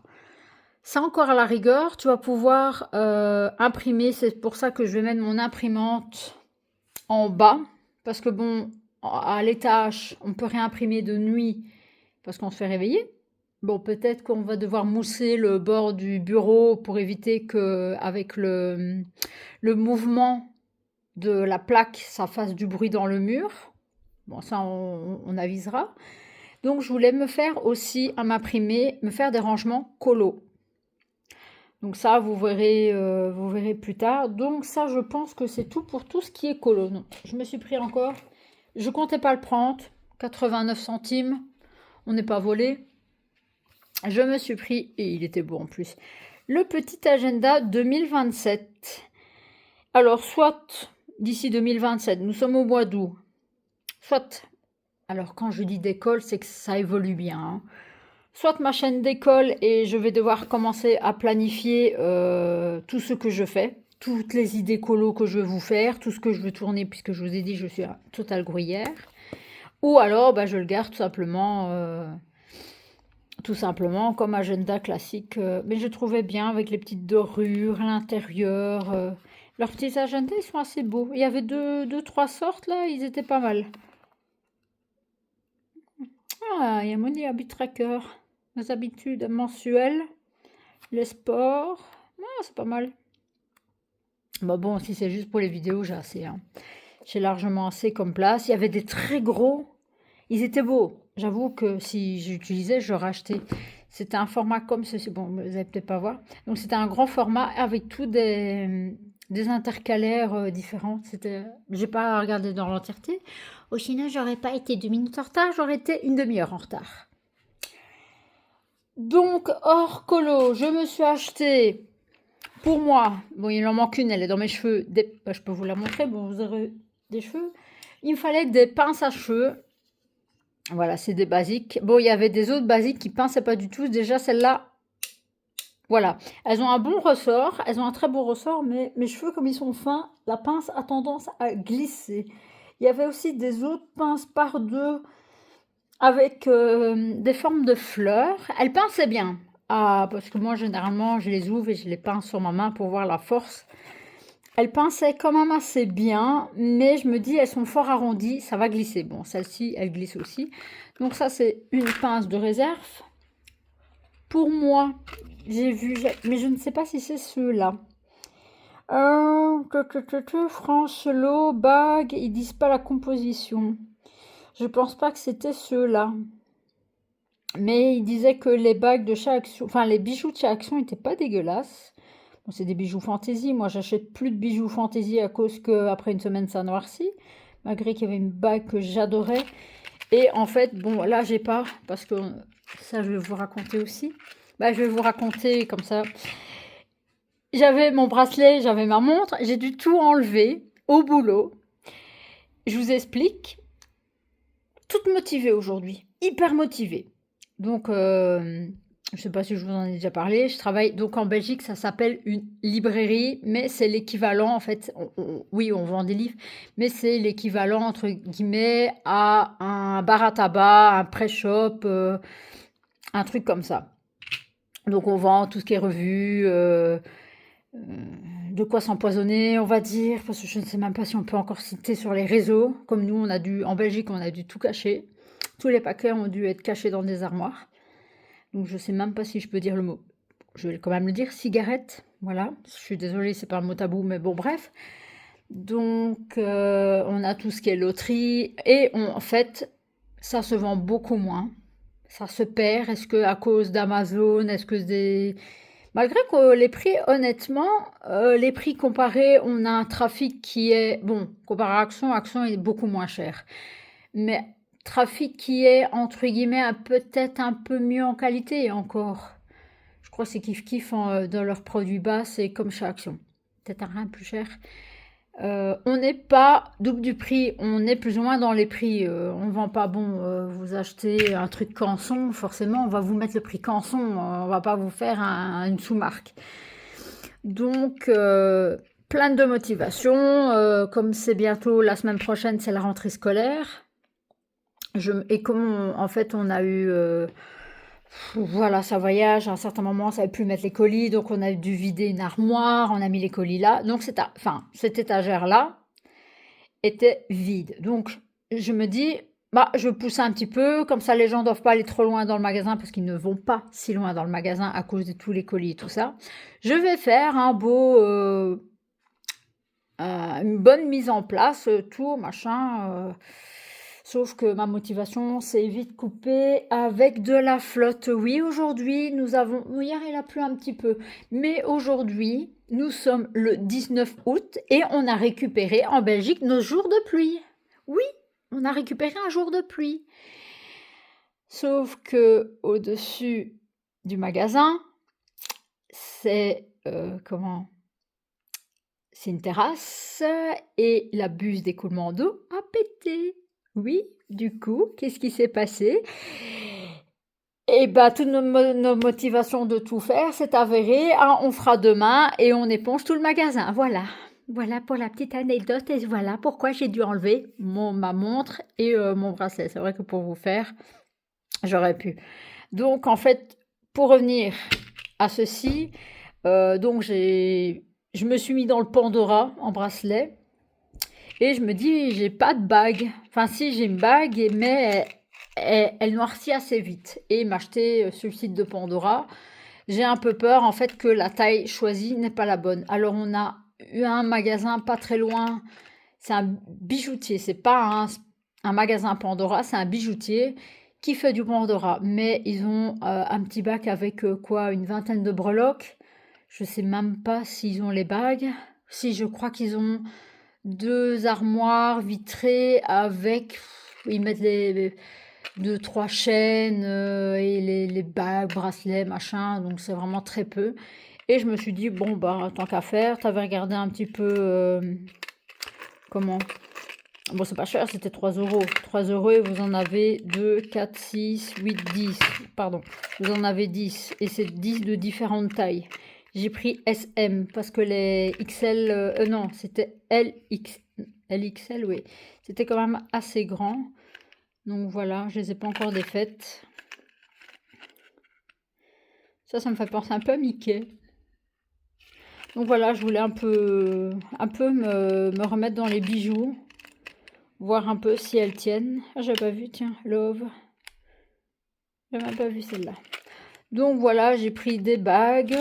Ça encore à la rigueur, tu vas pouvoir imprimer. C'est pour ça que je vais mettre mon imprimante en bas. Parce que bon, à l'étage, on peut réimprimer de nuit parce qu'on se fait réveiller. Bon, peut-être qu'on va devoir mousser le bord du bureau pour éviter que, avec le mouvement de la plaque, ça fasse du bruit dans le mur. Bon, ça, on avisera. Donc, je voulais me faire aussi, à m'imprimer, me faire des rangements colo. Donc ça, vous verrez plus tard. Donc ça, je pense que c'est tout pour tout ce qui est colo. Non, je me suis pris encore, je comptais pas le prendre, 89 centimes, on n'est pas volé. Je me suis pris, et il était beau en plus, le petit agenda 2027. Alors, soit d'ici 2027, nous sommes au mois d'août, soit, alors quand je dis d'école, c'est que ça évolue bien, hein. Soit ma chaîne d'école et je vais devoir commencer à planifier tout ce que je fais, toutes les idées colo que je veux vous faire, tout ce que je veux tourner, puisque je vous ai dit je suis un total gruyère. Ou alors bah, je le garde tout simplement comme agenda classique. Mais je trouvais bien avec les petites dorures à l'intérieur. Leurs petits agendas, ils sont assez beaux. Il y avait deux, trois sortes là, ils étaient pas mal. Ah, il y a mon habit tracker. Les habitudes mensuelles, les sports. Ah, c'est pas mal. Bah bon, si c'est juste pour les vidéos, j'ai assez, hein. J'ai largement assez comme place. Il y avait des très gros. Ils étaient beaux. J'avoue que si j'utilisais, je rachetais. C'était un format comme ceci. Bon, vous allez peut-être pas voir. Donc c'était un grand format avec tous des intercalaires différents. J'ai pas regardé dans l'entièreté. Au sinon, j'aurais pas été 2 minutes en retard, j'aurais été une demi-heure en retard. Donc, hors colo, je me suis acheté pour moi, bon, il en manque une, elle est dans mes cheveux, je peux vous la montrer, bon, vous aurez des cheveux. Il me fallait des pinces à cheveux. Voilà, c'est des basiques. Bon, il y avait des autres basiques qui pinçaient pas du tout. Déjà, celles-là, voilà. Elles ont un bon ressort, elles ont un très beau ressort, mais mes cheveux, comme ils sont fins, la pince a tendance à glisser. Il y avait aussi des autres pinces par deux avec des formes de fleurs. Elles pinçaient bien. Ah, parce que moi, généralement, je les ouvre et je les pince sur ma main pour voir la force. Elles pinçaient quand même assez bien, mais je me dis, elles sont fort arrondies, ça va glisser. Bon, celle-ci, elle glisse aussi. Donc ça, c'est une pince de réserve. Pour moi, j'ai vu, mais je ne sais pas si c'est ceux-là. France Lot, bague, ils disent pas la composition. Je pense pas que c'était ceux-là. Mais ils disaient que les bagues de chez Action, enfin les bijoux de chez Action n'étaient pas dégueulasses. Bon, c'est des bijoux fantaisie. Moi, j'achète plus de bijoux fantaisie à cause qu'après une semaine, ça noircit. Malgré qu'il y avait une bague que j'adorais. Et en fait, bon, là, j'ai pas, parce que ça, je vais vous raconter aussi. Bah, je vais vous raconter comme ça. J'avais mon bracelet, j'avais ma montre. J'ai dû tout enlever au boulot. Je vous explique. Toute motivée aujourd'hui. Hyper motivée. Donc, je ne sais pas si je vous en ai déjà parlé. Je travaille donc en Belgique, ça s'appelle une librairie, mais c'est l'équivalent, en fait, oui, on vend des livres, mais c'est l'équivalent, entre guillemets, à un bar à tabac, un press-shop, un truc comme ça. Donc, on vend tout ce qui est revues, de quoi s'empoisonner, on va dire, parce que je ne sais même pas si on peut encore citer sur les réseaux. Comme nous, en Belgique, on a dû tout cacher. Tous les paquets ont dû être cachés dans des armoires. Donc je ne sais même pas si je peux dire le mot. Je vais quand même le dire, cigarette. Voilà, je suis désolée, c'est pas un mot tabou, mais bon, bref. Donc on a tout ce qui est loterie. Et en fait, ça se vend beaucoup moins. Ça se perd. Est-ce que à cause d'Amazon, est-ce que des... Malgré que les prix, honnêtement, les prix comparés, on a un trafic qui est... Bon, comparé à Action est beaucoup moins cher. Mais trafic qui est, entre guillemets, peut-être un peu mieux en qualité encore. Je crois que c'est kiff-kiff dans leurs produits bas, c'est comme chez Action. Peut-être un rien plus cher. On n'est pas double du prix, on est plus ou moins dans les prix. On ne vend pas, bon, vous achetez un truc Canson, forcément, on va vous mettre le prix Canson, on va pas vous faire une sous-marque. Donc, plein de motivation. Comme c'est bientôt, la semaine prochaine, c'est la rentrée scolaire. Et comme en fait, on a eu Voilà, ça voyage. À un certain moment, on savait plus mettre les colis, donc on a dû vider une armoire, on a mis les colis là. Donc cette étagère-là était vide. Donc je me dis, bah, je pousse un petit peu, comme ça les gens ne doivent pas aller trop loin dans le magasin parce qu'ils ne vont pas si loin dans le magasin à cause de tous les colis et tout ça. Je vais faire une bonne mise en place, tout machin. Sauf que ma motivation s'est vite coupée avec de la flotte. Oui, aujourd'hui, hier, il a plu un petit peu. Mais aujourd'hui, nous sommes le 19 août et on a récupéré en Belgique nos jours de pluie. Oui, on a récupéré un jour de pluie. Sauf que au-dessus du magasin, c'est c'est une terrasse et la buse d'écoulement d'eau a pété. Oui, du coup, qu'est-ce qui s'est passé? Eh bien, toutes nos motivations de tout faire s'est avéré. Ah, on fera demain et on éponge tout le magasin. Voilà. Voilà pour la petite anecdote et voilà pourquoi j'ai dû enlever ma montre et mon bracelet. C'est vrai que pour vous faire, j'aurais pu. Donc, en fait, pour revenir à ceci, donc je me suis mis dans le Pandora en bracelet et je me dis, j'ai pas de bague. Enfin, si, j'ai une bague, mais elle noircit assez vite. Et m'acheter sur le site de Pandora, j'ai un peu peur en fait que la taille choisie n'est pas la bonne. Alors, on a eu un magasin pas très loin. C'est un bijoutier, c'est pas un magasin Pandora, c'est un bijoutier qui fait du Pandora. Mais ils ont un petit bac avec une vingtaine de breloques. Je sais même pas s'ils ont les bagues. Si, je crois qu'ils ont 2 armoires vitrées avec, ils mettent les 2-3 chaînes et les bagues, bracelets, machin. Donc c'est vraiment très peu. Et je me suis dit, bon, bah, tant qu'à faire, t'avais regardé un petit peu comment. Bon, c'est pas cher, c'était 3 euros. 3 euros et vous en avez 2, 4, 6, 8, 10. Pardon, vous en avez 10. Et c'est 10 de différentes tailles. J'ai pris SM parce que les XL, non, c'était LXL, oui. C'était quand même assez grand. Donc voilà, je les ai pas encore défaites. Ça me fait penser un peu à Mickey. Donc voilà, je voulais un peu me remettre dans les bijoux. Voir un peu si elles tiennent. Ah, j'avais pas vu, tiens, Love. J'avais même pas vu celle-là. Donc voilà, j'ai pris des bagues.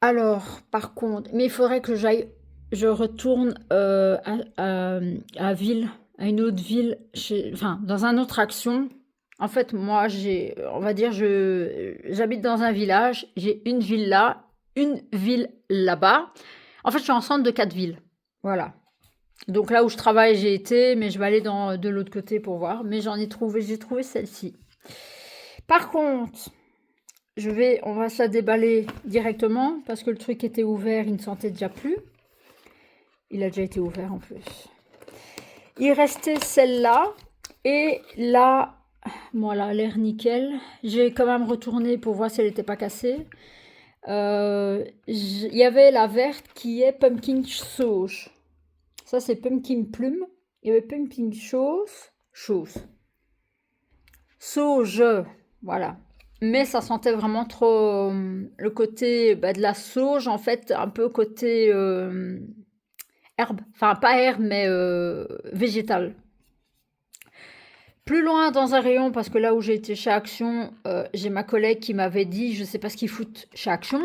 Alors, par contre, mais il faudrait que je retourne à ville, à une autre ville, dans un autre action. En fait, moi, on va dire, j'habite dans un village, j'ai une ville là, une ville là-bas. En fait, je suis en centre de 4 villes. Voilà. Donc là où je travaille, j'ai été, mais je vais aller de l'autre côté pour voir. Mais j'ai trouvé celle-ci. Par contre, on va se la déballer directement parce que le truc était ouvert, il ne sentait déjà plus. Il a déjà été ouvert en plus. Il restait celle-là et là, voilà, l'air nickel. J'ai quand même retourné pour voir si elle n'était pas cassée. Il y avait la verte qui est pumpkin sauge. Ça, c'est pumpkin plume. Il y avait pumpkin sauge. Voilà. Mais ça sentait vraiment trop le côté de la sauge, en fait, un peu côté herbe. Enfin, pas herbe, mais végétal. Plus loin dans un rayon, parce que là où j'ai été chez Action, j'ai ma collègue qui m'avait dit, je sais pas ce qu'ils foutent chez Action,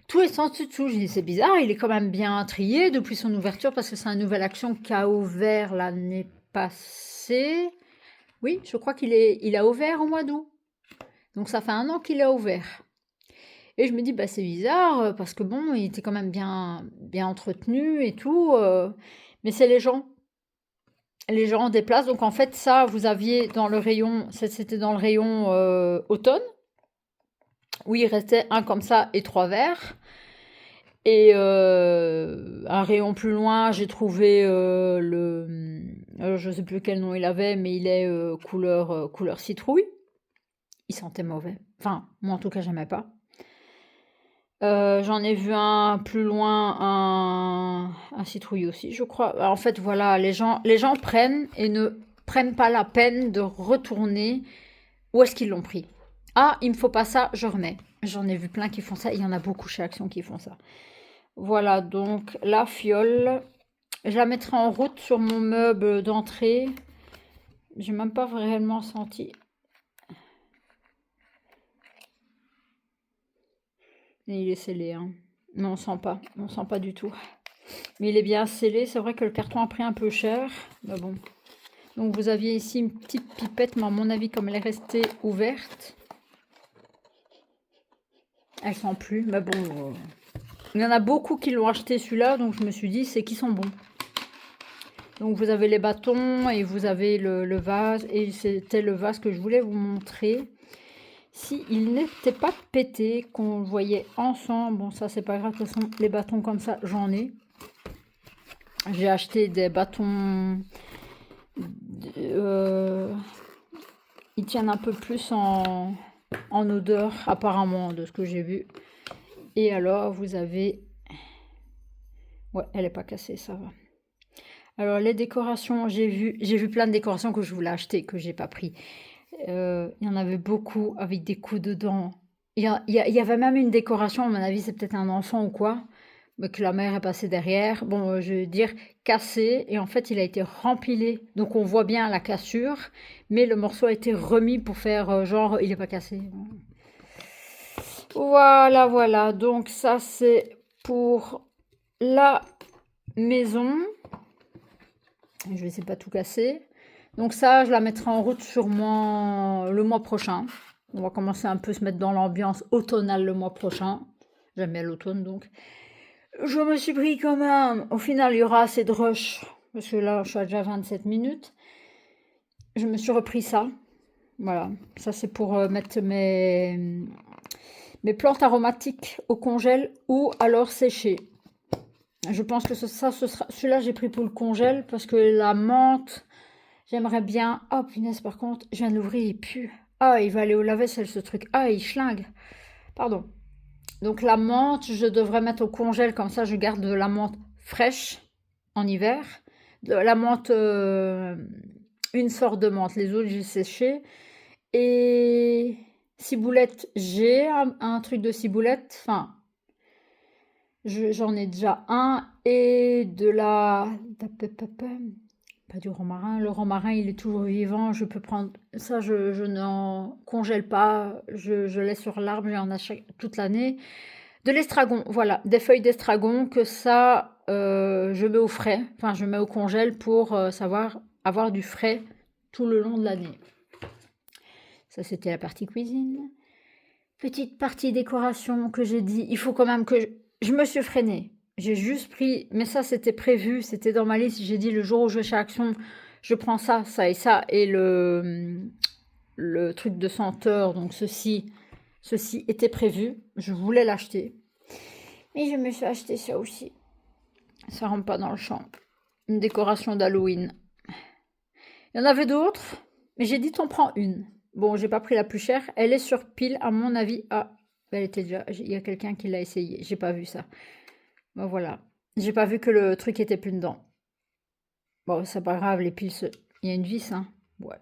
tout est sans dessous. J'ai dit, c'est bizarre, il est quand même bien trié depuis son ouverture, parce que c'est une nouvelle Action qui a ouvert l'année passée. Oui, je crois il a ouvert au mois d'août. Donc ça fait 1 an qu'il a ouvert. Et je me dis, bah c'est bizarre, parce que bon, il était quand même bien entretenu et tout. Mais c'est les gens. Les gens déplacent. Donc en fait, ça, vous aviez dans le rayon, c'était dans le rayon automne, où il restait un comme ça et 3 verts. Et un rayon plus loin, j'ai trouvé je sais plus quel nom il avait, mais il est couleur citrouille. Il sentait mauvais. Enfin, moi en tout cas, j'aimais pas. J'en ai vu un plus loin, un citrouille aussi, je crois. En fait, voilà, les gens prennent et ne prennent pas la peine de retourner où est-ce qu'ils l'ont pris. Ah, il me faut pas ça, je remets. J'en ai vu plein qui font ça. Il y en a beaucoup chez Action qui font ça. Voilà, donc la fiole, je la mettrai en route sur mon meuble d'entrée. J'ai même pas réellement senti. Et il est scellé, hein. Mais on sent pas du tout. Mais il est bien scellé. C'est vrai que le carton a pris un peu cher. Mais bon. Donc vous aviez ici une petite pipette, mais à mon avis, comme elle est restée ouverte, elle sent plus. Mais bon, il y en a beaucoup qui l'ont acheté celui-là, donc je me suis dit, c'est qu'ils sont bons. Donc vous avez les bâtons et vous avez le vase. Et c'était le vase que je voulais vous montrer. Si il n'était pas pété, qu'on voyait ensemble, bon ça c'est pas grave, de toute façon les bâtons comme ça j'en ai. J'ai acheté des bâtons, ils tiennent un peu plus en odeur apparemment de ce que j'ai vu. Et alors vous avez, ouais elle est pas cassée, ça va. Alors les décorations, j'ai vu plein de décorations que je voulais acheter, que j'ai pas pris. Il y en avait beaucoup avec des coups dedans. Il y avait même une décoration, à mon avis, c'est peut-être un enfant ou quoi, mais que la mère est passée derrière. Bon, je veux dire, cassé, et en fait, il a été rempilé. Donc, on voit bien la cassure, mais le morceau a été remis pour faire genre, il n'est pas cassé. Voilà, voilà. Donc, ça, c'est pour la maison. Je vais essayer de pas tout casser. Donc ça, je la mettrai en route sûrement le mois prochain. On va commencer un peu à se mettre dans l'ambiance automnale le mois prochain. J'aime bien l'automne, donc. Je me suis pris quand même. Au final, il y aura assez de rush. Parce que là, je suis à déjà 27 minutes. Je me suis repris ça. Voilà. Ça, c'est pour mettre mes plantes aromatiques au congèle ou alors sécher. Je pense que ça, ce sera... Celui-là, j'ai pris pour le congèle parce que la menthe... J'aimerais bien... Oh, punaise, par contre, je viens de l'ouvrir, il pue. Ah, il va aller au lave-vaisselle, ce truc. Ah, il schlingue. Pardon. Donc, la menthe, je devrais mettre au congèle. Comme ça, je garde de la menthe fraîche en hiver. De la menthe... une sorte de menthe. Les autres, j'ai séché. Et... ciboulette, j'ai un truc de ciboulette. Enfin... J'en ai déjà un. Et de la... Pas du romarin. Le romarin, il est toujours vivant. Je peux prendre... Ça, je n'en congèle pas. Je laisse sur l'arbre. J'en achète toute l'année. De l'estragon. Voilà. Des feuilles d'estragon. Que ça, je mets au frais. Enfin, je mets au congèle pour savoir avoir du frais tout le long de l'année. Ça, c'était la partie cuisine. Petite partie décoration que j'ai dit. Il faut quand même que... Je me suis freinée. J'ai juste pris, mais ça c'était prévu, c'était dans ma liste. J'ai dit le jour où je vais chez Action, je prends ça, ça et ça. Et le truc de senteur, donc ceci était prévu. Je voulais l'acheter. Mais je me suis acheté ça aussi. Ça rentre pas dans le champ. Une décoration d'Halloween. Il y en avait d'autres, mais j'ai dit t'en prends une. Bon, j'ai pas pris la plus chère. Elle est sur pile, à mon avis. Ah, elle était déjà... Il y a quelqu'un qui l'a essayé. J'ai pas vu ça. Bon, voilà. J'ai pas vu que le truc était plus dedans. Bon, c'est pas grave, les piles... Il y a une vis, hein. Ouais.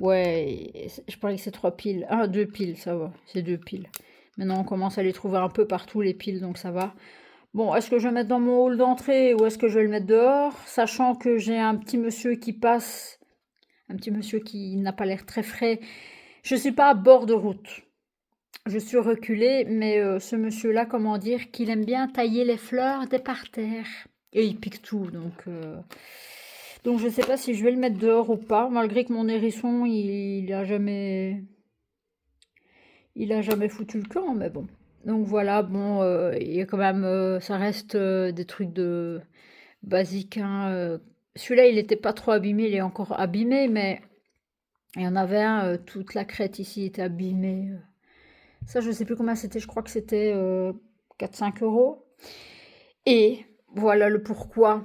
Ouais, je parlais que c'est 3 piles. Ah, 2 piles, ça va. C'est 2 piles. Maintenant, on commence à les trouver un peu partout, les piles, donc ça va. Bon, est-ce que je vais le mettre dans mon hall d'entrée ou est-ce que je vais le mettre dehors? Sachant que j'ai un petit monsieur qui passe... Un petit monsieur qui n'a pas l'air très frais. Je suis pas à bord de route. Je suis reculée, mais ce monsieur-là, comment dire, qu'il aime bien tailler les fleurs des parterres. Et il pique tout, donc je ne sais pas si je vais le mettre dehors ou pas, malgré que mon hérisson, il a jamais foutu le camp, mais bon. Donc voilà, bon, il y a quand même, ça reste des trucs de basiques, hein. Celui-là, il n'était pas trop abîmé, il est encore abîmé, mais il y en avait un, toute la crête ici était abîmée. Ça, je ne sais plus combien c'était, je crois que c'était 4-5 euros. Et voilà le pourquoi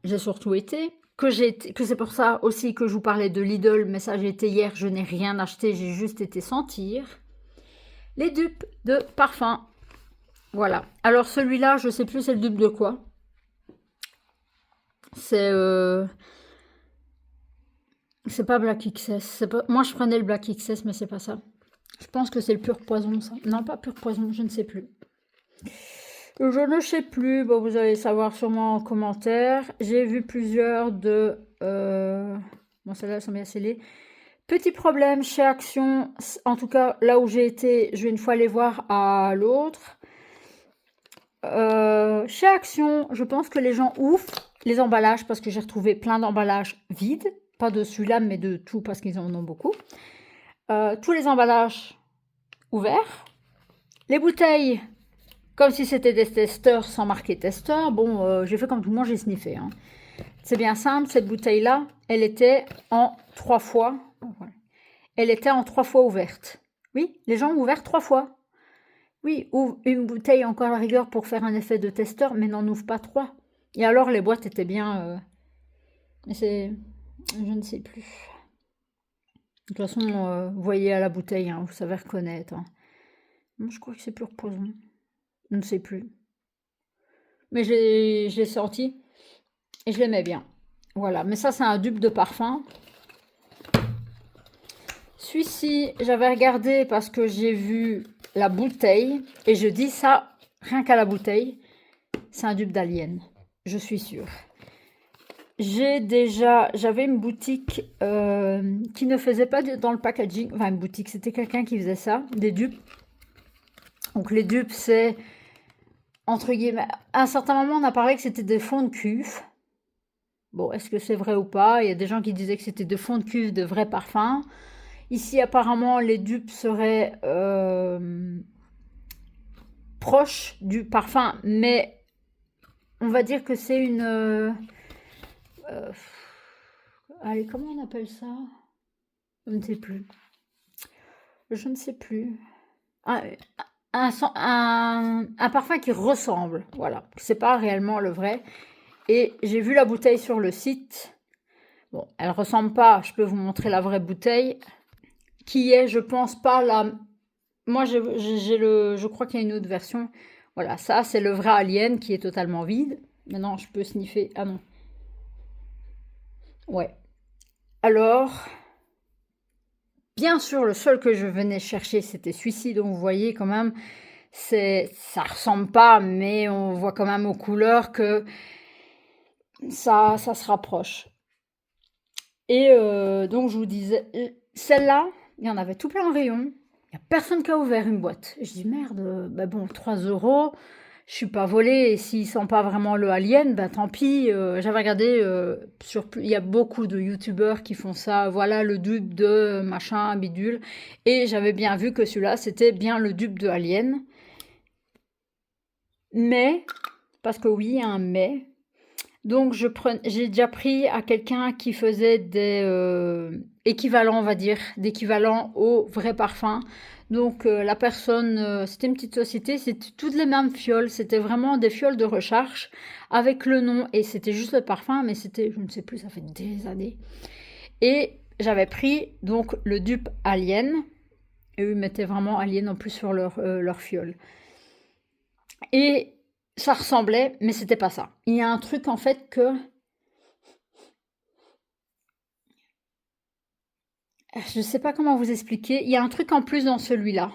j'ai surtout été. Que c'est pour ça aussi que je vous parlais de Lidl, mais ça j'ai été hier, je n'ai rien acheté, j'ai juste été sentir. Les dupes de parfum. Voilà. Alors celui-là, je ne sais plus c'est le dupe de quoi. C'est... C'est pas Black XS. Moi, je prenais le Black XS, mais c'est pas ça. Je pense que c'est le pur poison, ça. Non, pas pur poison, je ne sais plus. Je ne sais plus. Bon, vous allez savoir sûrement en commentaire. J'ai vu plusieurs de... Bon, celles-là sont bien scellées. Petit problème chez Action. En tout cas, là où j'ai été, je vais une fois aller voir à l'autre. Chez Action, je pense que les gens ouvrent les emballages parce que j'ai retrouvé plein d'emballages vides. Pas de celui-là, mais de tout parce qu'ils en ont beaucoup. Tous les emballages ouverts. Les bouteilles, comme si c'était des testeurs sans marquer testeur. Bon, j'ai fait comme tout le monde, j'ai sniffé. Hein. C'est bien simple, cette bouteille-là, elle était en 3 fois. Elle était en 3 fois ouverte. Oui, les gens ont ouvert 3 fois. Oui, ouvre une bouteille encore à la rigueur pour faire un effet de testeur, mais n'en ouvre pas 3. Et alors, les boîtes étaient bien... je ne sais plus. De toute façon, vous voyez à la bouteille, hein, vous savez reconnaître. Hein. Moi, je crois que c'est pur poison. Je ne sais plus. Mais je l'ai senti et je l'aimais bien. Voilà, mais ça, c'est un dupe de parfum. Celui-ci, j'avais regardé parce que j'ai vu la bouteille et je dis ça, rien qu'à la bouteille, c'est un dupe d'Alien. Je suis sûre. J'avais une boutique qui ne faisait pas dans le packaging, enfin une boutique, c'était quelqu'un qui faisait ça, des dupes. Donc les dupes, c'est, entre guillemets, à un certain moment on a parlé que c'était des fonds de cuve. Bon, est-ce que c'est vrai ou pas? Il y a des gens qui disaient que c'était des fonds de cuve de vrais parfums. Ici, apparemment, les dupes seraient proches du parfum, mais on va dire que c'est une... allez, comment on appelle ça? Je ne sais plus. Je ne sais plus. Un parfum qui ressemble, voilà. C'est pas réellement le vrai. Et j'ai vu la bouteille sur le site. Bon, elle ressemble pas. Je peux vous montrer la vraie bouteille, qui est, je pense pas la. Moi, je crois qu'il y a une autre version. Voilà, ça c'est le vrai Alien qui est totalement vide. Maintenant, je peux sniffer. Ah non. Ouais. Alors, bien sûr, le seul que je venais chercher, c'était celui-ci. Donc, vous voyez quand même, ça ressemble pas, mais on voit quand même aux couleurs que ça se rapproche. Et donc, je vous disais, celle-là, il y en avait tout plein en rayon. Il n'y a personne qui a ouvert une boîte. Je dis, merde, bah bon, 3 €, je suis pas volée. Et s'ils sont pas vraiment le Alien, ben tant pis. J'avais regardé, il y a beaucoup de youtubeurs qui font ça. Voilà le dupe de machin, bidule. Et j'avais bien vu que celui-là, c'était bien le dupe de Alien. Mais, parce que oui, il y a un mais. Donc, j'ai déjà pris à quelqu'un qui faisait des équivalents, on va dire, d'équivalents au vrai parfum. Donc, la personne, c'était une petite société, c'était toutes les mêmes fioles. C'était vraiment des fioles de recharge avec le nom. Et c'était juste le parfum, mais c'était, je ne sais plus, ça fait des années. Et j'avais pris donc le dupe Alien. Et eux, ils mettaient vraiment Alien en plus sur leur fiole. Et ça ressemblait, mais c'était pas ça. Il y a un truc en fait que... Je sais pas comment vous expliquer. Il y a un truc en plus dans celui-là.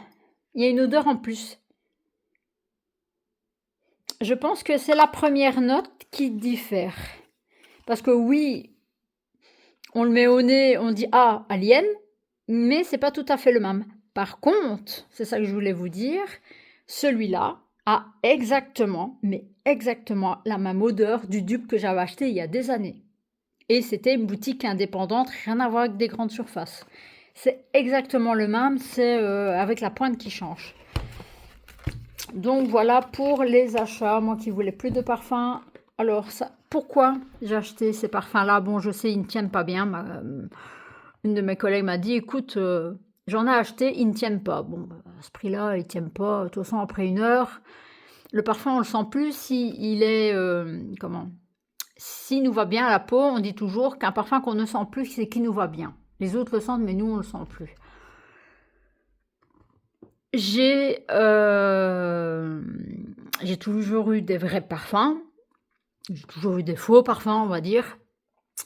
Il y a une odeur en plus. Je pense que c'est la première note qui diffère. Parce que oui, on le met au nez, on dit ah, Alien, mais c'est pas tout à fait le même. Par contre, c'est ça que je voulais vous dire, celui-là a exactement, mais exactement la même odeur du dupe que j'avais acheté il y a des années. Et c'était une boutique indépendante, rien à voir avec des grandes surfaces. C'est exactement le même, c'est avec la pointe qui change. Donc voilà pour les achats. Moi qui voulais plus de parfums. Alors, pourquoi j'ai acheté ces parfums-là? Bon, je sais, ils ne tiennent pas bien. Une de mes collègues m'a dit, écoute, j'en ai acheté, ils ne tiennent pas. Bon, à ce prix-là, ils ne tiennent pas. De toute façon, après 1 heure, le parfum, on le sent plus s'il est... S'il nous va bien à la peau, on dit toujours qu'un parfum qu'on ne sent plus, c'est qui nous va bien. Les autres le sentent, mais nous, on ne le sent plus. J'ai toujours eu des vrais parfums. J'ai toujours eu des faux parfums, on va dire.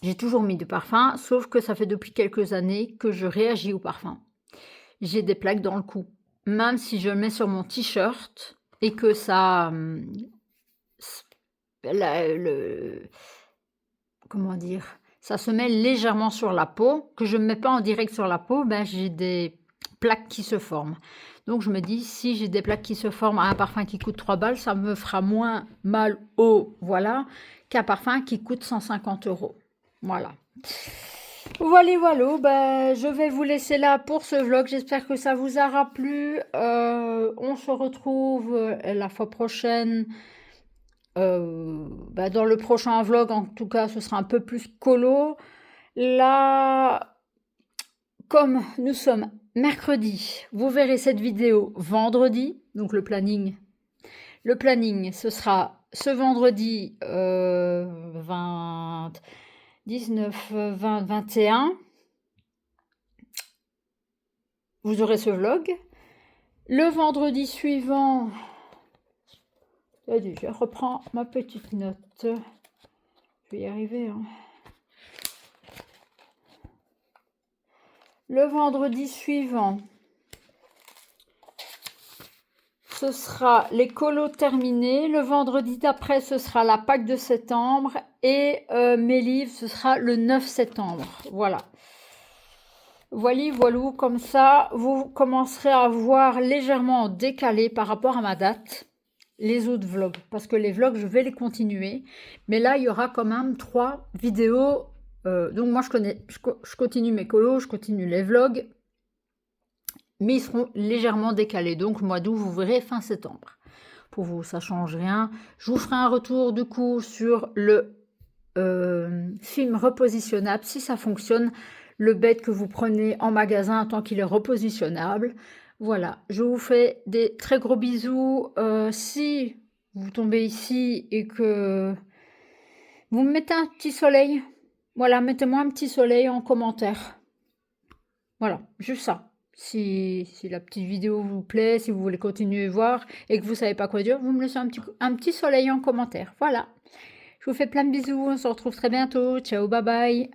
J'ai toujours mis du parfum, sauf que ça fait depuis quelques années que je réagis au parfum. J'ai des plaques dans le cou. Même si je le mets sur mon t-shirt et que ça, comment dire? Ça se met légèrement sur la peau, que je ne mets pas en direct sur la peau, ben, j'ai des plaques qui se forment. Donc je me dis, si j'ai des plaques qui se forment à un parfum qui coûte 3 balles, ça me fera moins mal au voilà qu'un parfum qui coûte 150 €. Voilà. Voilà, voilà, ben, je vais vous laisser là pour ce vlog. J'espère que ça vous aura plu. On se retrouve la fois prochaine. Bah, dans le prochain vlog, en tout cas, ce sera un peu plus colo. Là, comme nous sommes mercredi, vous verrez cette vidéo vendredi, donc le planning. Le planning, ce sera ce vendredi 20, 19, 20, 21. Vous aurez ce vlog. Le vendredi suivant, je reprends ma petite note. Je vais y arriver, hein. Le vendredi suivant, ce sera les colos terminés. Le vendredi d'après, ce sera la Pâque de septembre. Et mes livres, ce sera le 9 septembre. Voilà. Voilà, voilà, comme ça, vous commencerez à voir légèrement décalé par rapport à ma date les autres vlogs. Parce que les vlogs, je vais les continuer. Mais là, il y aura quand même 3 vidéos. Donc moi, je continue mes colos, je continue les vlogs. Mais ils seront légèrement décalés. Donc, le mois d'août, vous verrez fin septembre. Pour vous, ça change rien. Je vous ferai un retour du coup sur le film repositionnable, si ça fonctionne. Le bête que vous prenez en magasin tant qu'il est repositionnable. Voilà, je vous fais des très gros bisous. Si vous tombez ici et que vous me mettez un petit soleil, voilà, mettez-moi un petit soleil en commentaire. Voilà, juste ça. Si la petite vidéo vous plaît, si vous voulez continuer à voir et que vous ne savez pas quoi dire, vous me laissez un petit soleil en commentaire. Voilà. Je vous fais plein de bisous. On se retrouve très bientôt. Ciao, bye bye.